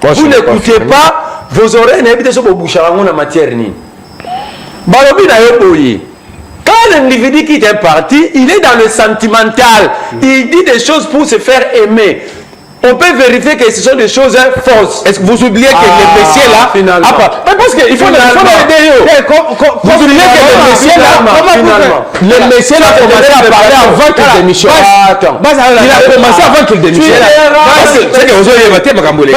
vous n'écoutez pas vos oreilles, n'écoutez pas vos bouches en matière ni. Quand l'individu quitte un parti, il est dans le sentimental. Il dit des choses pour se faire aimer. On peut vérifier que ce sont des choses fausses. Est-ce que vous oubliez que le messieurs là, finalement, parce qu'il faut l'aider. Vous oubliez que le messieurs là, le messieurs là a commencé à parler avant qu'il démissionne. Il a commencé avant qu'il démissionne. C'est que vous avez évoqué ma cambolée.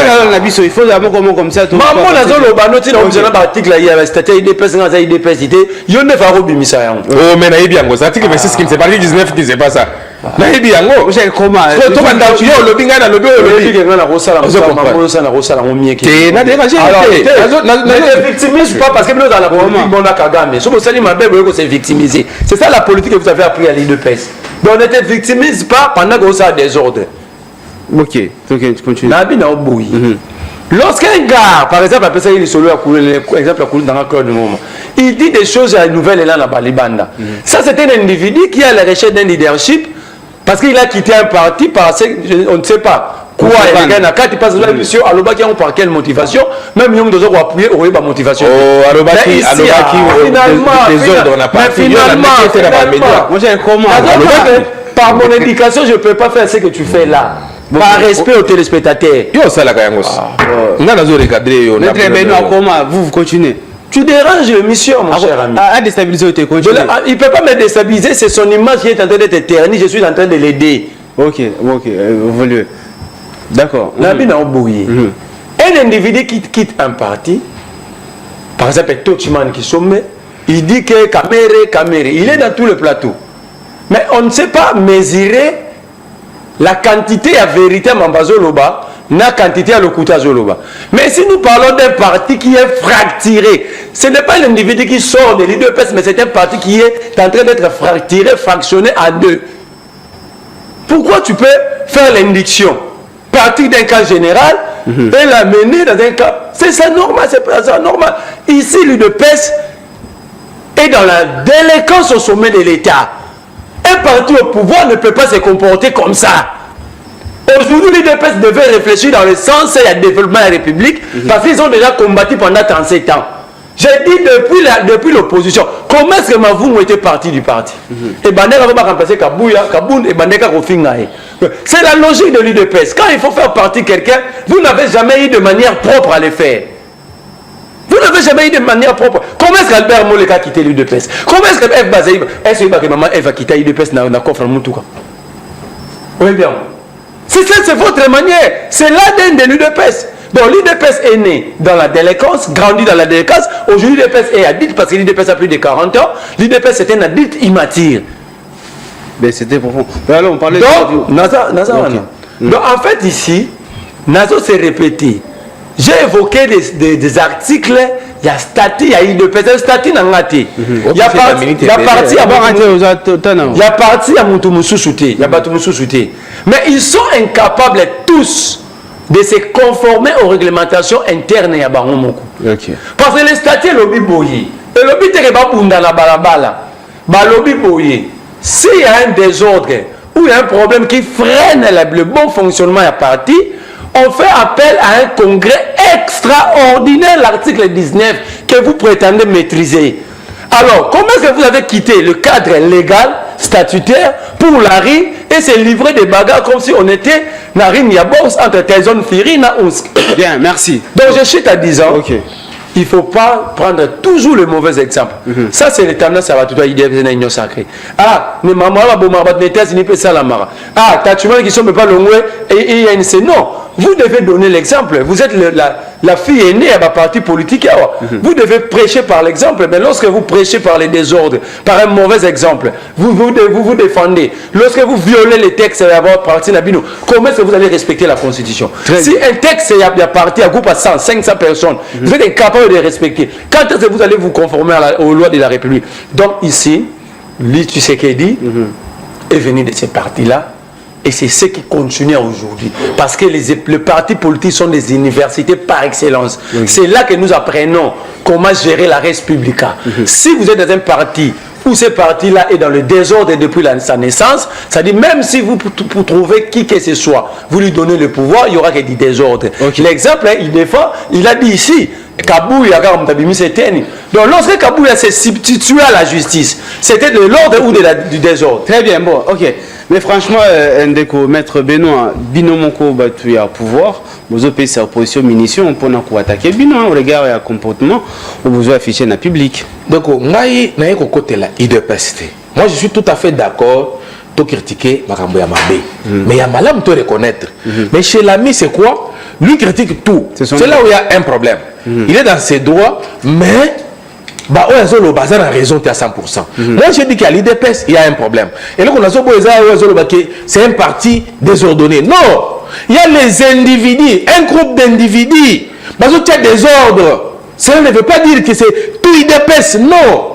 Il faut d'abord comme ça. Maman n'a pas le banoti dans un article là, il y a statut IDPS dans IDPS. Il y a une fois au bimisa. Oh mais naïbi en gros, article 26 qui ne s'est pas dit 19 qui ne sait pas ça. nayebi yango j'ai comment to banda yo lobi ngana lobi ngana rosala te na déranger ne victimise pas parce que nous dans la politique bon a Kagame so bosali mabe boyeko se victimiser c'est ça la politique que vous avez appris à l'IDPS donc ne te victimise pas pendant que ça a désordre. Ok, continue. Nabi na oboui. Lorsqu'un gars, par exemple, après ça, il est solo à couler, exemple, à couler dans un cœur du moment, il dit des choses à nouvelle et là, dans Balibanda. Ça, c'est un individu qui a la recherche d'un leadership parce qu'il a quitté un parti parce qu'on ne sait pas quoi il y a un cas qui passe dans l'émission, alors qu'il y a par quelle motivation, même si on a appuyé au la motivation. Oh, alors par mon indication, je ne peux pas faire ce que tu fais là. Par respect aux téléspectateurs. Yo, ça la gagne. On a recadré. Vous continuez. Tu déranges l'émission, mon cher ami. À déstabiliser, il ne peut pas me déstabiliser, c'est son image qui est en train d'être ternie, je suis en train de l'aider. Ok, volueux. D'accord. Un individu qui quitte un parti, par exemple, Tochiman qui somme, il dit que Kamere, il est dans tout le plateau. Mais on ne sait pas mesurer la quantité à vérité à Mambazoloba, la quantité à l'Okuta Zoloba. Mais si nous parlons d'un parti qui est fracturé, ce n'est pas l'individu qui sort de l'IDPS, mais c'est un parti qui est en train d'être fracturé, fractionné en deux. Pourquoi tu peux faire l'indiction, partir d'un cas général et l'amener dans un cas... C'est ça normal, c'est pas ça normal. Ici, l'IDPS est dans la délinquance au sommet de l'État. Un parti au pouvoir ne peut pas se comporter comme ça. Aujourd'hui, l'IDPS devait réfléchir dans le sens du développement de la République parce qu'ils ont déjà combattu pendant 37 ans. J'ai dit depuis l'opposition, comment est-ce que Mavungu était parti du parti? Et Bandeka va remplacer Kabouya, Kaboun et Bandeka Rofingae. C'est la logique de l'IDPS. Quand il faut faire partie quelqu'un, vous n'avez jamais eu de manière propre à le faire. Vous n'avez jamais eu de manière propre. Comment est-ce qu'Albert Moleka a quitté l'UDPS? Comment est-ce que F Bazaïb, est-ce que maman F a quitté l'UDPS dans le coffre Moutouka? Oui, bien. C'est votre manière. C'est l'ADN de l'UDPS. Donc l'UDPS est né dans la délinquance, grandi dans la délinquance. Aujourd'hui, l'UDPS est adulte parce que l'UDPS a plus de 40 ans. L'UDPS est un adulte immature. Mais c'était profond. Alors, on parlait donc, donc, en fait, ici, Nazo s'est répété. J'ai évoqué des articles, il y a statut, il y a IDPS, statut dans la tête. Il y a parti à Moutoumoussouté. Mais ils sont incapables tous de se conformer aux réglementations internes à Baromoko. Parce que le statut est lobby boyé. Et le lobby est dans la balabala. Le lobby boyé. S'il y a un désordre ou il y a un problème qui freine le bon fonctionnement du parti, on fait appel à un congrès extraordinaire, l'article 19, que vous prétendez maîtriser. Alors, comment est-ce que vous avez quitté le cadre légal, statutaire, pour l'ARI et se livrer des bagarres comme si on était Narine Yabos entre Tezon Firi et Ousk? Bien, merci. Donc, je chute à 10 ans. Okay. Il ne faut pas prendre toujours le mauvais exemple. Ça, c'est le tendance à tout il y a une union sacrée. Ah, mais maman, ah, tu vois qui sont pas longs et il y a une non. Vous devez donner l'exemple. Vous êtes la fille aînée à ma parti politique. Vous devez prêcher par l'exemple. Mais lorsque vous prêchez par les désordres, par un mauvais exemple, vous défendez. Lorsque vous violez les textes de votre parti, comment est-ce que vous allez respecter la Constitution? Si un texte est à parti à groupe à 100, 500 personnes, vous êtes incapable de les respecter. Quand est-ce que vous allez vous conformer aux lois de la République? Donc ici, lui, tu sais qu'il dit, est venu de ces partis-là. Et c'est ce qui continue aujourd'hui. Parce que les partis politiques sont des universités par excellence. C'est là que nous apprenons comment gérer la res publica. Si vous êtes dans un parti où ce parti-là est dans le désordre depuis sa naissance, c'est-à-dire même si vous trouvez qui que ce soit, vous lui donnez le pouvoir, il y aura que du désordre. L'exemple, il défend, il a dit ici, Kabouya, donc lorsque Kabouya s'est substitué à la justice, c'était de l'ordre ou du désordre. Très bien, bon, ok. Mais franchement, Ndeko, Maître Benoît, Binomoko Batouya pouvoir, vous avez sa opposition munition pour nous attaquer Binoît au regard et comportement, vous avez affiché dans le public. Donc, moi, je suis tout à fait d'accord de critiquer Makambo Yamabé. Mais il y a mal à me reconnaître. Mais chez l'ami, c'est quoi? Lui critique tout. C'est là où il y a un problème. Il est dans ses droits, mais bah ouais zolo bazar a raison tu à 100%. Moi j'ai dit qu'à l'IDPS il y a un problème. Et là on a zolo c'est un parti désordonné. Non, il y a les individus, un groupe d'individus. Parce que tu as des ordres. Cela ne veut pas dire que c'est tout IDPS. Non.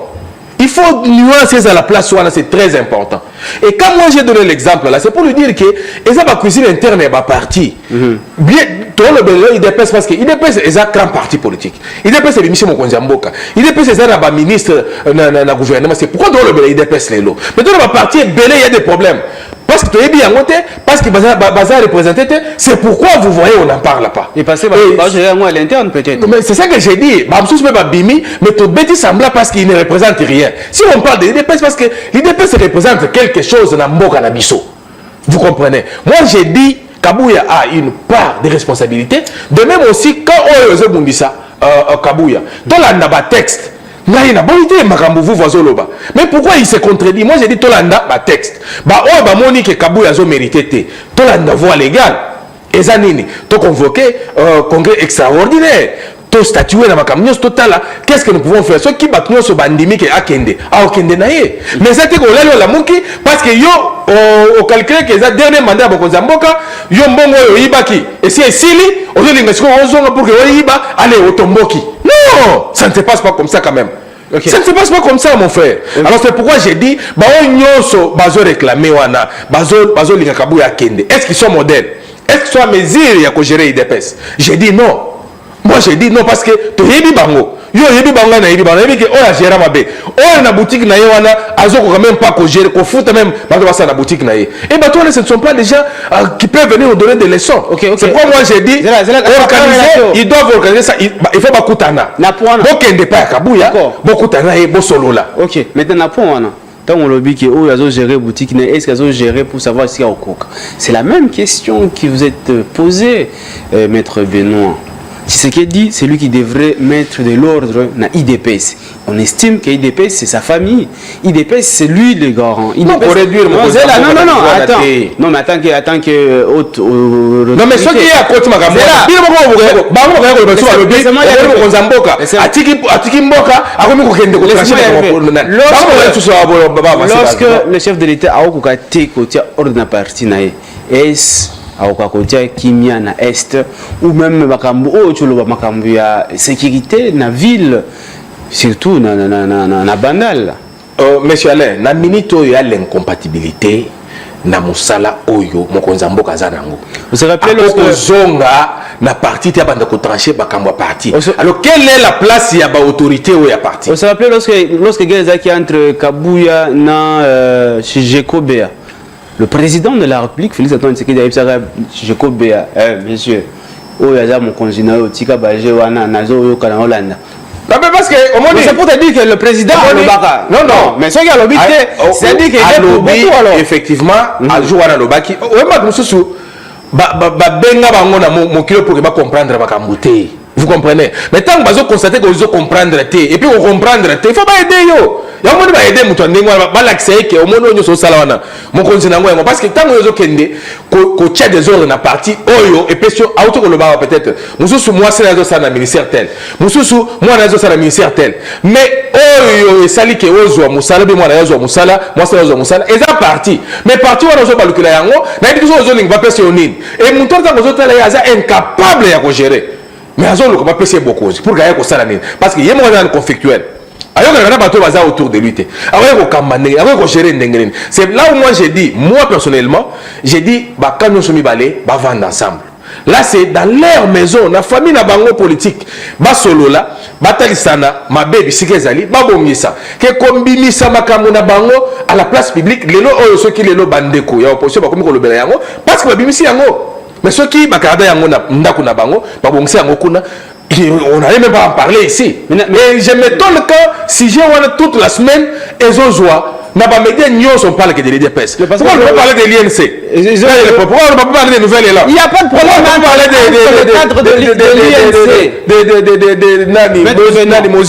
Il faut nuancer à la place où c'est très important. Et quand moi j'ai donné l'exemple là, c'est pour lui dire que ça va cuisine interne et va parti. Bien, tout le IDPS parce que IDPS est un grand parti politique. IDPS c'est l'émission Mokonzamboka. IDPS c'est un ministre dans gouvernement. C'est pourquoi dans le IDPS les lots. Mais dans le parti belé il y a des problèmes. Parce que tu es bien monté, parce que Bazar représenté, c'est pourquoi vous voyez on n'en parle pas. Et passer à l'interne peut-être. Mais c'est ça que j'ai dit. Mais tu bêtis semblant parce qu'il ne représente rien. Si on parle de l'IDPS, parce que l'IDPS représente quelque chose dans Mboka Nabiso. Vous comprenez? Moi j'ai dit Kabouya a une part de responsabilité. De même aussi, quand on est Bundisa, Kabouya, dans la texte, mais pourquoi il se contredit? Moi j'ai dit Tolanda ba texte. Bah oh bah moni que Kabouya zo mérité té. Tolanda voie légale. Et ça nini. To convoqué congrès extraordinaire. To statuer dans ma camion total. Qu'est-ce que nous pouvons faire? Ceux qui battent nous sur bandimi que akende. Ah okende naie. Mais ça qu'on l'a la mouki parce que yo au calculer que ça dernier mandat à Bokonzamboka yo mbongo yo ibaki. Et si sili ozolinga siko ozonga pour que yo iba allez au tomboki. Non, ça ne se passe pas comme ça quand même. Okay. Ça ne se passe pas comme ça, mon frère. Okay. Alors c'est pourquoi j'ai dit, bazo réclamer wana, bazo likakabouya kende. Est-ce qu'ils sont modèles? Est-ce qu'ils sont à mesure pour gérer IDPS? J'ai dit non. Moi j'ai dit non parce que tu yebi bango. Yo yebi bango na yebi bango. Yebi que oya gère mabe. Oya na boutique na wana, azo quand même pas ko gérer, ko fout même bazo basa na boutique na ye. Et bah toi ce ne sont pas des gens qui peuvent venir nous donner des leçons. Okay. C'est pourquoi moi j'ai dit organiser, ils doivent organiser ça. Il faut pas koutana. Donc il n'est pas à Kabouya. Beaucoup tana et beau solo là. Ok. Maintenant pour wana. Tant on lobby qui oh ils ont géré boutique, est-ce qu'ils ont géré pour savoir s'il y a au coca? C'est la même question qui vous est posée, maître Benoît. C'est ce qu'il dit, c'est lui qui devrait mettre de l'ordre dans IDPS. On estime que IDPS c'est sa famille. IDPS c'est lui le garant. Non, pour réduire non, attends. Non, mais attends que haute. Non, mais ce qui est à côté de ma gamme, lorsque le chef de l'État a été ordre na parti nae, est aokakotia kimia na est ou même makambo o choloba makambo ya sécurité na ville surtout na bandal. Monsieur Alain, na minute il y a l'incompatibilité na musala oyo Mokonzamboka zanango. Vous vous rappelez lorsque zonga na parti te banda ko trancher bakambo parti. Alors quelle est la place ya ba autorité ou ya parti? Vous vous rappelez lorsque guerre qui entre Kabouya na Jekobea. Le président de la République, Félix Antoine Tshisekedi, Jekobea, monsieur, oh yaza mon conjoint, tika baje wana nazo yo kana Hollande. Non mais parce que au moins c'est pour te dire que le président non mais ce qui a lobby c'est dire que lobby effectivement a joué à lobaki. Ouais ma mususu ba benga bango na mokilo pour que ba comprendre ba kambuté. Vous comprenez? Mais tant que vous constatez que vous comprendre et puis vous comprendre il faut pas aider yo. Ya moni ba aider mutu ndengwa ba l'accès que au moins on so sala wana mon continent ngo parce que tant que vous kende ko tia des ordres na parti oyo et puis auto ko lo ba peut-être mususu moi c'est nazo sana ministère tel mususu moi nazo sana ministère tel mais oyo esali ke ozo musala be moi nazo musala moi c'est nazo musala et ça parti mais parti wana zo balukila yango na ndi zo linga ba pesa onini et mutu tango zo tala ya za incapable ya ko gérer. Mais Azon le pèse beaucoup pour gagner ko sala nini parce que yemo na conflictuel ayo kana bato baza autour de lui te ayo ko kamane ayo ko gérer ndengene. C'est là où moi j'ai dit, moi personnellement j'ai dit ba kanyo somi balé ba vendre ensemble. Là c'est dans leur maison na famille na bango politique ba solo là batalisana ma baby sikezali ba bomisa ke kombimisa makambo na bango à la place publique lelo oyo soki lelo bandeko ya opposition ba komi ko lobela yango parce que ba bimisi yango. Mais ceux qui bakada yango na kuna bango ba bongsi yango kuna on n'allait même pas en parler ici. Mais je m'étonne que si j'ai toute la semaine ils ont joie n'a pas médias on parle que de l'IDPS. Pourquoi on ne peut parler de l'INC? Pourquoi on ne peut pas parler des nouvelles là? Il n'y a pas de problème à parler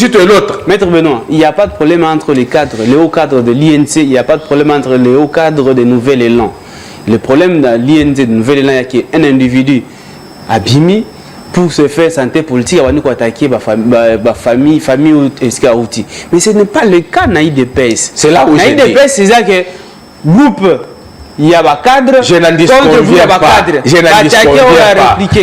de l'autre. Maître Benoît, il n'y a pas de problème entre les cadres, les hauts cadres de l'INC, il n'y a pas de problème entre les hauts cadres des Nouvel Élan. Le problème de l'INC, de Nouvel Élan, qui est un individu abîmé, pour se faire santé politique, on va attaquer la famille outil. Mais ce n'est pas le cas dans l'IDPS. C'est là où j'ai dit. l'IDPS, c'est ça que groupe, il y a un cadre, je n'en disconviens pas.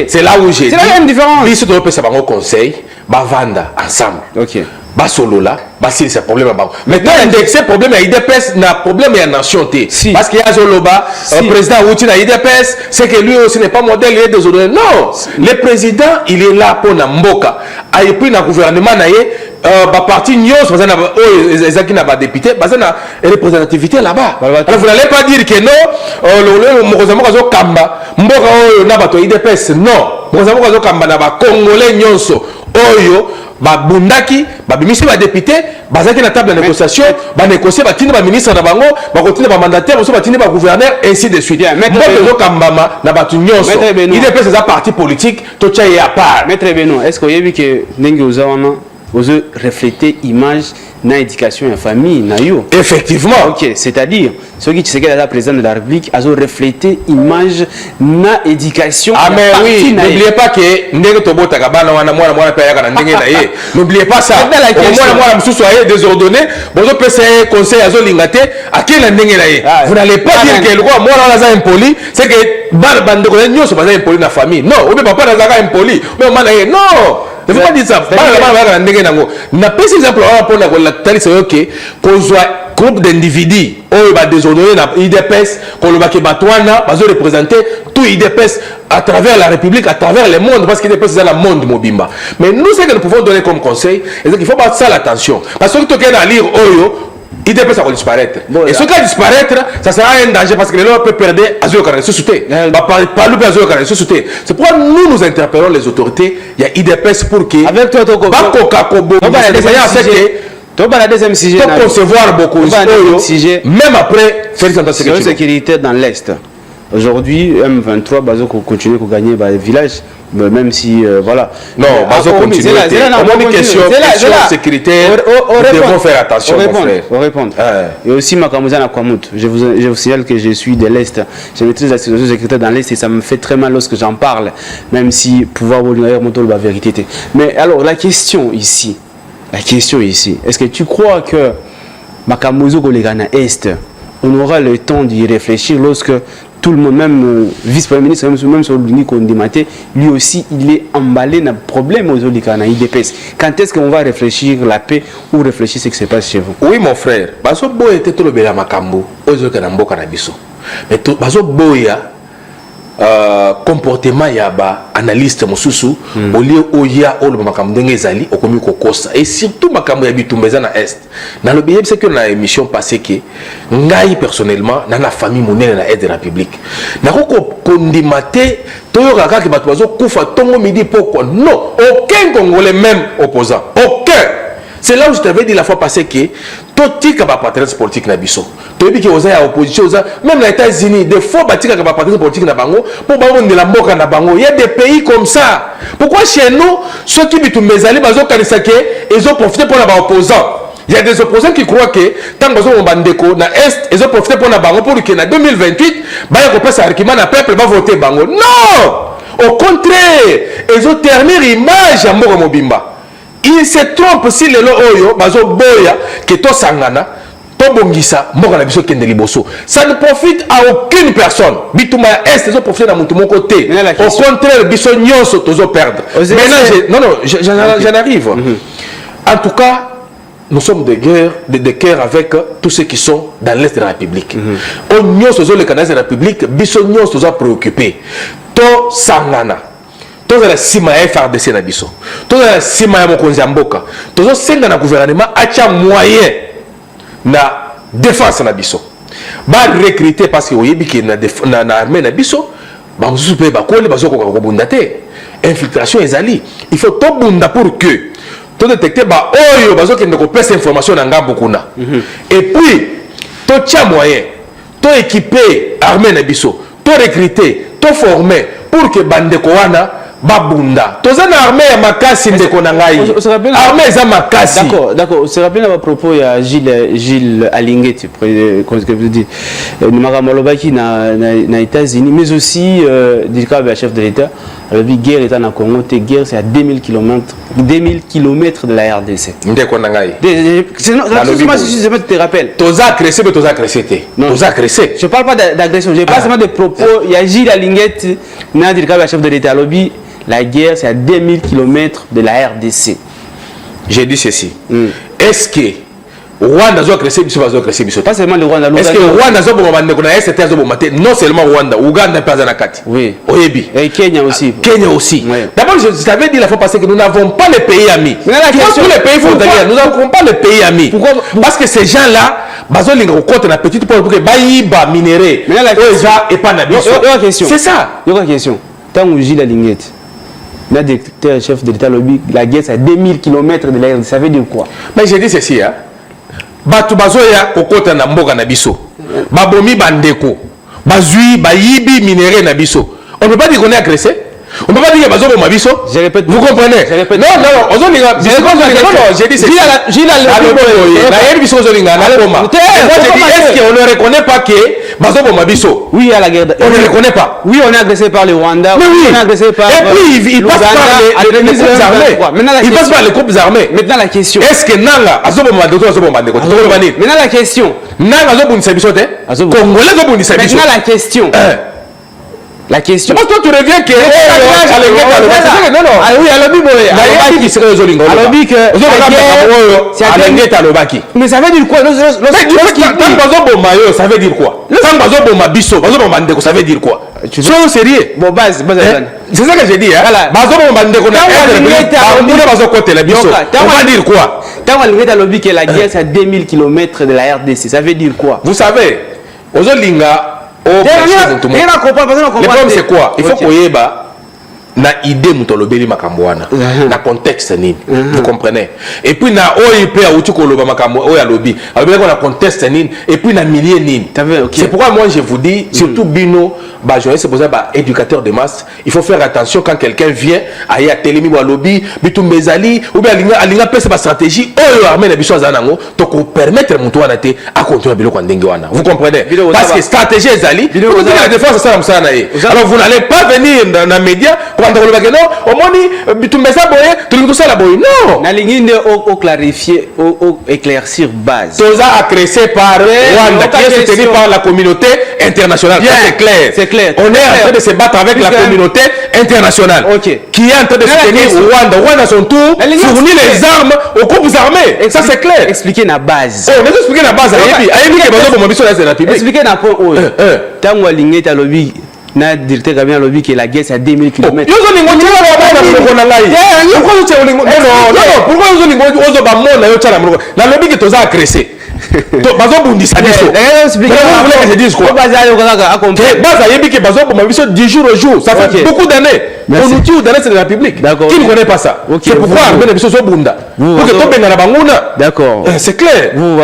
C'est là où j'ai dit. C'est la même différence. Si tu veux faire un conseil, vanda ensemble. Ok. Solo là, c'est un problème. Maintenant, indexer problème à IDPS, n'a problème à la nation. Si. Parce qu'il y a Zoloba, président Outi à IDPS, c'est que lui aussi n'est pas modèle, il est désolé. Non, le président, il est là pour Namboka. Et puis, le gouvernement, parti Nyos, qui n'a pas député, une représentativité là-bas. Alors, vous n'allez pas dire que non, le Kamba, Mboka, n'a pas IDPS. Non, le Kamba, n'a pas Congolais Nyos, Oyo. Bundaki, bimisi ba député, bazaki na table de négociation, ba négocier ba tindi ba ministre na bango, ba continuer ba mandataire, ba tindi ba gouverneur ainsi de suite. Maître Kambama na batu nyonso. Il est peut-être parti politique, to tchaye à part. Maître Beno, est-ce que vous avez vu que ndenge ozawana ozo refléter image na éducation et famille na yo? Effectivement. OK, c'est-à-dire ceux qui sont la président de la République a refléter image na éducation. Ah mais oui, n'oubliez pas que ndenge to bota kabana wana mwana pa yaka na ndenge na ye. N'oubliez pas ça. Mwana msusu aye désordonné, bozo pesa conseil azo lingate akela ndenge na ye. Vous n'allez pas dire que le roi mwana wana za impoli, c'est que bande ko nyoso baza impoli na famille. Non, obe papa na za impoli. Mais mwana ye non. Ne faut pas dire ça. Na pesi exemple pour la tali c'est OK qu'on soit groupe d'individus on va déshonorer na IDPS qu'on le baki batwana bazo représenter tout IDPS à travers la République, à travers le monde parce que IDPS c'est le monde mobimba. Mais nous ce que nous pouvons donner comme conseil c'est qu'il faut pas ça l'attention parce que tout à lire Oyo IDPS ça va disparaître. Bon, et ce qui va disparaître, ça sera un danger parce que les gens peuvent perdre Azio Kara ressuscité. C'est pourquoi nous interpellons les autorités. Il y a IDPS pour que. Avec toi, la deuxième sujet. Pour concevoir beaucoup de sujets. Même après, faire une sécurité dans l'Est. Aujourd'hui, M23, Bazo continue à gagner le village. Même si, voilà. Non, Bazo continue. On a une question sécuritaire. Nous devons faire attention, mon frère. On répondre. Et aussi, Makamuzana Kwamut. Je vous signale que je suis de l'Est. Je maîtrise la situation sécuritaire dans l'Est et ça me fait très mal lorsque j'en parle. Même si pouvoir vous dire la vérité. Mais alors, la question ici, est-ce que tu crois que Makamuzo Golegana Est, on aura le temps d'y réfléchir lorsque tout le monde, même vice-premier ministre, même sur l'Union Kondimate, lui aussi, il est emballé dans le problème aux IDPS. Quand est-ce qu'on va réfléchir la paix ou réfléchir ce qui se passe chez vous? Oui, mon frère. Baso Boya était tout le bel Makambo, aux Kanambo Kanabiso. Mais Baso Boya, comportement yaba analyste mosusu au lieu oya o le makambo ngezali okomi kokosa et surtout makambo ya bitumbeza na est dans le billet c'est que na émission passée que ngai personnellement na famille monene na aide de la République na ko kondimate toyoka kaka bato bazo kufa tongo midi pourquoi non aucun Congolais même opposant aucun. C'est là où je t'avais dit la fois passée que tout ka ba partenaire politique na biso. Tu dis que aux opposition même les États-Unis des fois batika ka ba partenaire politique na bango pour bango de la mboka na bango. Il y a des pays comme ça. Pourquoi chez nous ceux qui bitu mezali bazo kanisa que ils ont profité pour les opposants. Il y a des opposants qui croient que tant que nous bandeko na est ils ont profité pour la bango pour que en 2028 ba ya ko pesa argument na peuple va voter bango. Non! Au contraire, ils ont terni image à mboka mobimba. Il se trompe si le oyo bazo boya que to sangana to bongisa mboka na biso kende liboso. Ça ne profite à aucune personne. Bituma est ils ont profité na mutu mon côté. Au contraire biso nyonso tozo perdre. Maintenant j'en arrive. En tout cas, nous sommes de guerre avec tous ceux qui sont dans l'est de la République. On nyonso zo le canal de la République biso nyonso tozo préoccupé. To sangana tous les sima ya FARDC na biso tous les sima ya mokonzi mboka tous senga na gouvernement acha moyen na défense na biso ba recruter parce que oyebi ke na armée na biso ba mususu pe ba kole bazoko ko bunda te infiltration ezali il faut to bunda pour que to détecter ba oyo bazoko ndeko pesa information na ngambo kuna et puis to cha moyen to équiper armée na biso to recruter to former pour que bande ko wana babunda toza na armée ya makasi ndeko na ngai armée eza makasi d'accord se rappelle à propos ya Gilles Alingeti comme je vous dis makambo alobaki na États-Unis mais aussi du cas du chef de l'État la guerre est en Congo guerre c'est à 2000 km de la RDC ndeko na ngai je te rappelle toza agressé mais toza agressé toza agressé je parle pas d'agression je parle seulement de propos il y a Gilles Alingeti na du cas du chef de l'État lobby. La guerre, c'est à 2000 km de la RDC. J'ai dit ceci. Est-ce que Rwanda a agressé Bisso? Pas seulement le Rwanda. Est-ce que Rwanda a non seulement Rwanda, Ouganda pas en Akati. Oui. Oyebi. Et Kenya aussi. Kenya aussi. Oui. D'abord, je t'avais dit la fois passée que nous n'avons pas les pays amis. Mais la question, tous les pays frontaliers, nous n'avons pas les pays amis. Pourquoi? Parce que ces gens-là, ils ont une petite pour que Baïba minéré. Mais la question. C'est ça. Il y a une question. Tant que Gilles Alingeti. Le directeur chef de l'État lobby, la guerre c'est à 2000 km de la RDC, ça veut dire quoi? Mais j'ai dit ceci, hein. Batu bazoya kokota na mboka na biso. Babomi bandeko. Bazui, bayibi, minéré na biso. On ne peut pas dire qu'on est agressé. On ne peut pas dire que bazo biso. Je répète. Vous comprenez? Je répète. Non, j'ai dit ceci. Gilles est-ce qu'on ne reconnaît pas que bazo biso? Oui, à la guerre. On ne reconnaît pas. Oui, on est agressé par le Rwanda. Oui. On est agressé par. Et puis il passe par les groupes armés. Il passe par les groupes armés. Maintenant la question. Est-ce que Nanga Maintenant la question. Nanga azobundisa biso te? Congolais azobundisa biso. Maintenant la question. La question. Parce que toi tu reviens que non. Ah oui, mais ça veut dire quoi? Ça veut dire quoi? Ça veut dire quoi? Soyons sérieux. Bon, base. C'est ça que j'ai dit. On va dire quoi? Tant que lobby que la guerre c'est à 2000 km de la RDC, ça veut dire quoi? Vous savez, le problème c'est quoi? Il faut qu'on y ait na idée mutolobeli makambwana na contexte nini vous comprenez et puis na OIP a uti koloba makambo oya lobby alors na contexte nini et puis na milieu nini c'est pourquoi moi je vous dis surtout bino ba journaliste c'est pour ça ba éducateur de masse il faut faire attention quand quelqu'un vient aya telemi wa lobby bitumbezali ou bien alinga pesa ba stratégie oyo armée na biso azanango to ko permettre mutu wana te a continuer biloko ndenge wana vous comprenez parce que stratégie ezali pour la défense ça na na alors vous n'allez pas venir dans média non, au clarifier, au éclaircir base. Tous agressés par Rwanda, qui est soutenu par la communauté internationale. C'est clair. C'est clair. On est en train de se battre avec la communauté internationale. Qui est en train de soutenir Rwanda. Rwanda, à son tour, fournit les armes aux groupes armés. Et ça, c'est clair. Expliquez la base. On a expliqué la base. Expliquez la point. Tant que Alingeti lobby. Na directeur Gabriel lobby que la guerre c'est à 2000 km. Ça fait beaucoup d'années. On nous tue dans la République. Qui ne connaît pas ça? C'est pourquoi d'accord. C'est clair. Vous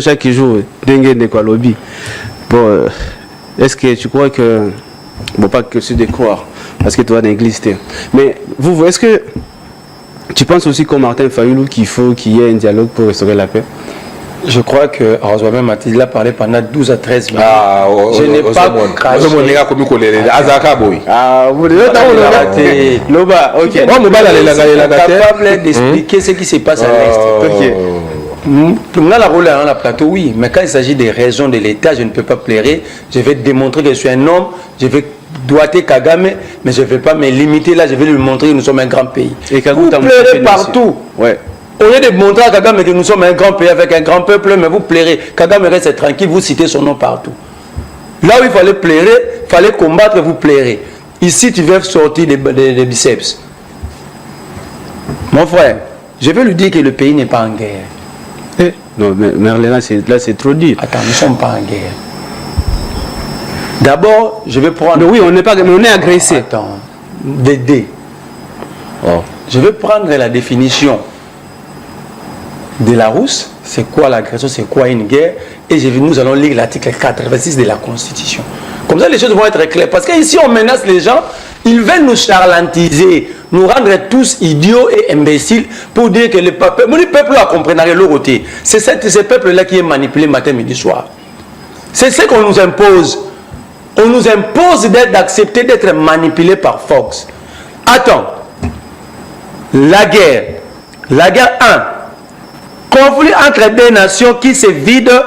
chaque jour dengue quoi lobby. Bon, est-ce que tu crois que bon, pas que c'est de croire, parce que tu vas négliger. Mais vous, est-ce que tu penses aussi comme Martin Fayulu qu'il faut qu'il y ait un dialogue pour restaurer la paix? Je crois que Arzouamé Mathilde a parlé pendant 12 à 13 minutes. Je n'ai pas craché. Loba, ok. Je suis capable d'expliquer ce qui se passe à l'Est. On a la rôle dans la plateau, oui, mais quand il s'agit des raisons de l'État, je ne peux pas plairer. Je vais démontrer que je suis un homme, je vais doiter Kagame, mais je ne vais pas me limiter là, je vais lui montrer que nous sommes un grand pays. Et vous plairez partout. Ouais. Au lieu de montrer à Kagame que nous sommes un grand pays avec un grand peuple, mais vous plairez. Kagame reste tranquille, vous citez son nom partout. Là où il fallait plairer, il fallait combattre, vous plairez. Ici, tu veux sortir des biceps. Mon frère, je vais lui dire que le pays n'est pas en guerre. Non, mais là, c'est trop dur. Attends, nous ne sommes pas en guerre. D'abord, je vais prendre... Mais oui, on n'est pas... on est agressé. Attends, Dédé. Je vais prendre la définition de Larousse. C'est quoi l'agression, c'est quoi une guerre. Et nous allons lire l'article 86 de la Constitution. Comme ça, les choses vont être claires. Parce qu'ici, on menace les gens. Ils veulent nous charlantiser, nous rendre tous idiots et imbéciles pour dire que le peuple a compris le côté. C'est ce peuple-là qui est manipulé matin, midi, soir. C'est ce qu'on nous impose. On nous impose d'accepter d'être manipulé par Fox. Attends. La guerre 1. Conflit entre deux nations qui se vident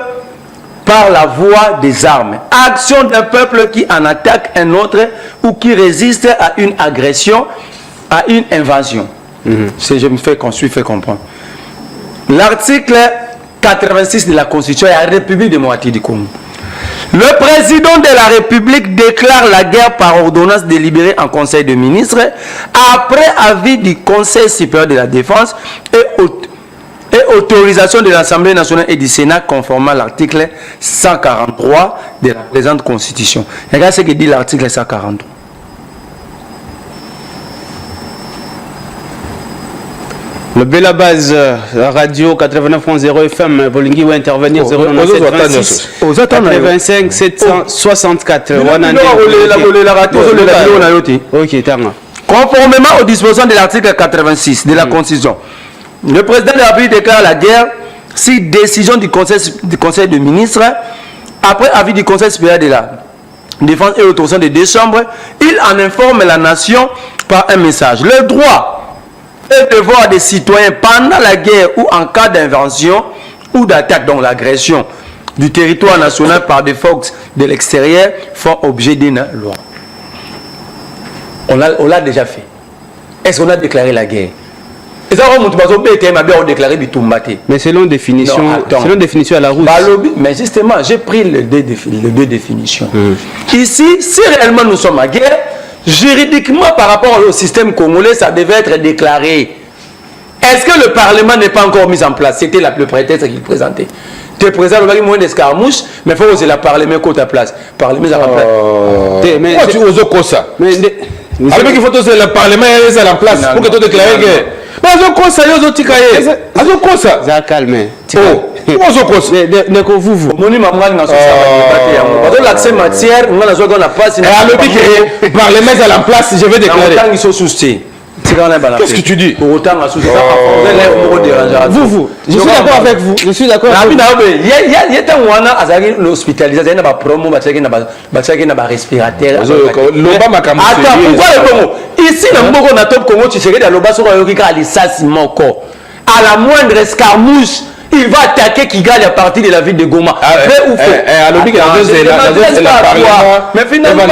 par la voie des armes. Action d'un peuple qui en attaque un autre ou qui résiste à une agression, à une invasion. Je me fais comprendre. L'article 86 de la Constitution de la République démocratique du Congo. Le président de la République déclare la guerre par ordonnance délibérée en Conseil de ministres après avis du Conseil supérieur de la défense et autorisation de l'Assemblée nationale et du Sénat conformément à l'article 143 de la présente Constitution. Regardez ce que dit l'article 143. Le Bella Base, la radio 89.0 FM, Bolingi va intervenir 097 85 764. Ok, conformément aux dispositions de l'article 86 de la Constitution, le président de la République déclare la guerre si décision du Conseil de ministres, après avis du Conseil supérieur de la défense et autorisation de décembre, il en informe la nation par un message. Le droit et devoir des citoyens pendant la guerre ou en cas d'invasion ou d'attaque, donc l'agression du territoire national par des forces de l'extérieur, font objet d'une loi. On l'a déjà fait. Est-ce qu'on a déclaré la guerre? Mais selon définition, à la route. Mais justement, j'ai pris les deux définitions. Ici, si réellement nous sommes en guerre, juridiquement par rapport au système congolais, ça devait être déclaré. Est-ce que le Parlement n'est pas encore mis en place? C'était le prétexte qu'il présentait. Tu es présent, le moins d'escarmouche, mais il faut oser la Parlement côté à place. Parlement à la place. Mais tu oses quoi ça? Alors qu'il faut oser le Parlement à la place pour que tu déclares guerre. Mais azokosa yozotikaye azokosa za calme ozokosa ndeko vuvu moni mamwali na sosa debate yango bazo l'accès matière ngana zo na passe et à l'objet que par les mettre à la place je vais déclarer tant ils sont soustés. Qu'est-ce que tu dis? Pour autant vous je suis d'accord avec vous, je suis d'accord. Il y a tant wana azali l'hospitalisation na ba promo bataki na ba respirateur. Attends, pourquoi le Congo? Ici na mboko na top Congo tu sais que loba soko yoki ka lisasi moko. À la moindre escarmouche, il va attaquer Kigali à partir de la ville de Goma. Mais finalement,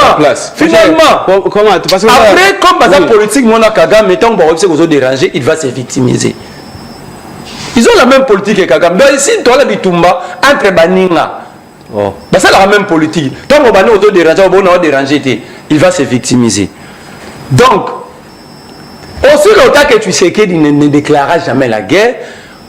comment? Après, comme bazar politique, mon Kagame, mettons que déranger, il va se victimiser. Ils ont la même politique que Kagame. Mais ici, toi, la Bitumba, entre Baninga, c'est la même politique. Tant qu'on va déranger, il va se victimiser. Donc, aussi longtemps que tu sais qu'il ne déclarera jamais la guerre,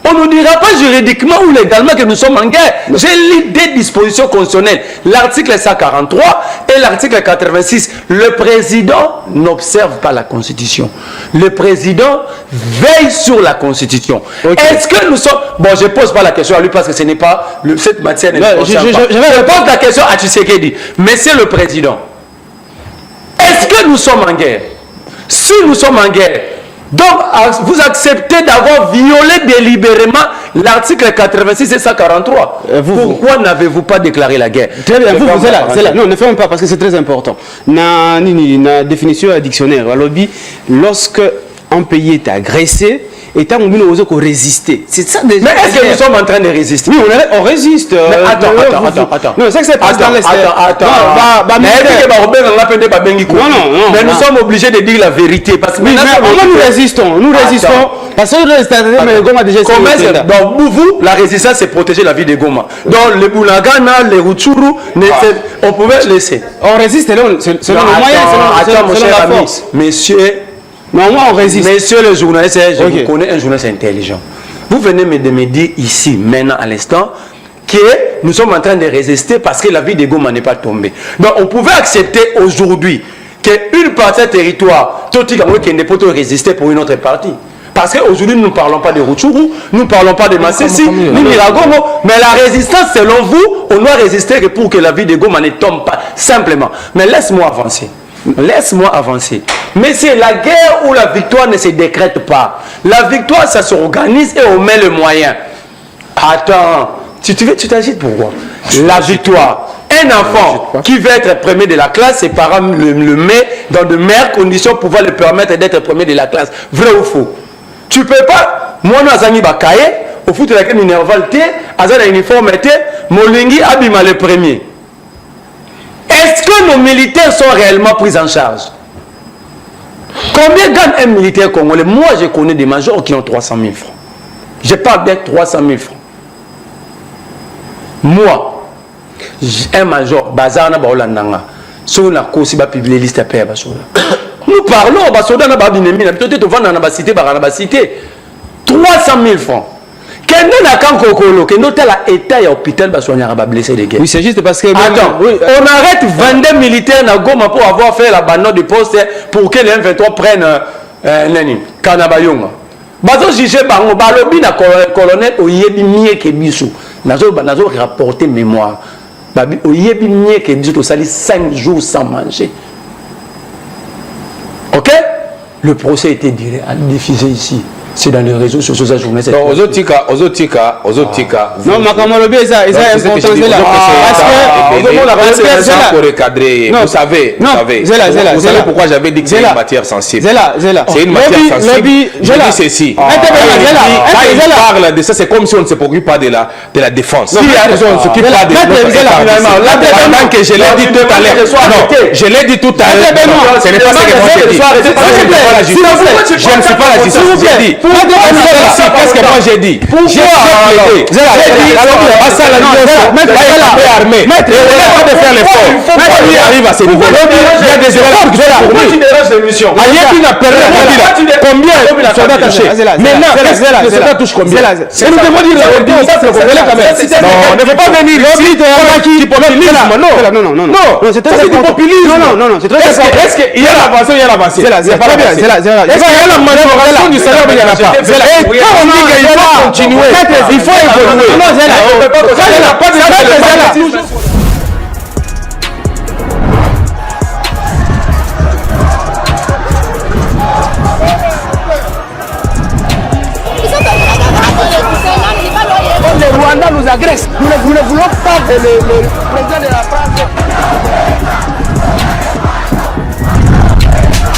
on ne dira pas juridiquement ou légalement que nous sommes en guerre. J'ai lu des dispositions constitutionnelles. L'article 143 et l'article 86. Le président n'observe pas la Constitution. Le président veille sur la Constitution. Okay. Est-ce que nous sommes... Bon, je ne pose pas la question à lui parce que ce n'est pas... Cette matière n'est pas... Je pose la question à Tshisekedi. Monsieur le Président, est-ce que nous sommes en guerre? Si nous sommes en guerre, donc vous acceptez d'avoir violé délibérément l'article 86 et 143. Pourquoi n'avez-vous pas déclaré la guerre? Très bien, vous êtes là. Non, ne fermez pas parce que c'est très important. Na définition à dictionnaire, lorsque un pays est agressé, et tant qu'on résister. C'est ça déjà. Mais est-ce que nous sommes en train de résister? Oui, on résiste. Mais attends. Non, c'est que c'est pas dans les... Non. Mais nous sommes obligés de dire la vérité. Parce que nous résistons. Parce que donc, vous, la résistance, c'est protéger la vie des Goma. Donc, les Boulagana, les Rutshuru, on pouvait laisser. On résiste selon les moyens, selon la force. Messieurs, non, moi on résiste. Monsieur le journaliste, je vous connais un journaliste intelligent. Vous venez de me dire ici, maintenant, à l'instant, que nous sommes en train de résister parce que la vie des Goma n'est pas tombée. Donc on pouvait accepter aujourd'hui qu'une partie du territoire, tout qui ne peut pas résister pour une autre partie. Parce qu'aujourd'hui, nous ne parlons pas de Rutshuru, nous ne parlons pas de Masisi, ni Miragomo, mais la résistance, selon vous, on doit résister pour que la vie des Goma ne tombe pas, simplement. Mais laisse-moi avancer. Laisse-moi avancer. Mais c'est la guerre où la victoire ne se décrète pas. La victoire, ça s'organise et on met le moyen. Attends, tu t'agites pourquoi? La victoire. Un enfant qui veut être premier de la classe, ses parents le mettent dans de meilleures conditions pour pouvoir le permettre d'être premier de la classe. Vrai ou faux? Tu peux pas. Moi, nous avons bakaye, au foot de la minerval, azana uniforme, molingi abima le premier. Est-ce que nos militaires sont réellement pris en charge? Combien gagne un militaire congolais? Moi, je connais des majors qui ont 300 000 francs. Je parle bien 300 000 francs. Moi, un major, Bazar na Baolandanga, sur la course, il va publier la liste à paix. Nous parlons, Basoda na Babinemi, peut-être vendre na cité, na cité. 300 000 francs. Kende na Kankokolo, kende la état et hôpital Basonia va blesser les guerres. Oui, c'est juste parce que. Attends, oui, on arrête 22 militaires na Goma pour avoir fait l'abandon de poste pour que les M23 prennent Kanabayonga. Bazo jugé bango balobi na colonel oyebi mieux que biso. Nazo rapporter mémoire. Babi oyebi mieux que biso to sali 5 jours sans manger. OK? Le procès était diffusé ici. C'est dans les réseaux sociaux cette journée. Ozotika. Non, Makamalobi, ça est important. Parce que pour recadrer. Vous savez pourquoi j'avais dit que c'est une matière sensible. C'est une matière sensible. Je dis ceci. Quand il parle de ça, c'est comme si on ne se préoccupe pas de la défense. Si on ne s'occupe pas de la que je l'ai dit tout à l'heure. Non, je l'ai dit tout à l'heure. Ce n'est pas ce que moi j'ai dit. Je ne suis pas la justice. J'ai dit. Qu'est-ce que moi j'ai dit? J'ai plaidé. J'ai dit, armé. Il pas de faire l'effort. Il arrive à ce niveau. Il y a des efforts qui sont pour combien de soldats touchés? Maintenant, les soldats touchent combien? C'est nous devons dire la vérité. Non, on ne peut pas venir ici qui populisme. Non, c'est très populisme. Non, c'est très important. Est-ce qu'il y a l'avancée? Il y a l'avancée. C'est pas bien. Est-ce qu'il y a la majoration du salaire? Il n'y en a pas. Quand on dit qu'il faut continuer, il faut évoluer. Non, c'est là. On ne peut pas continuer. Le Rwanda nous agresse. Nous ne voulons pas que le président de la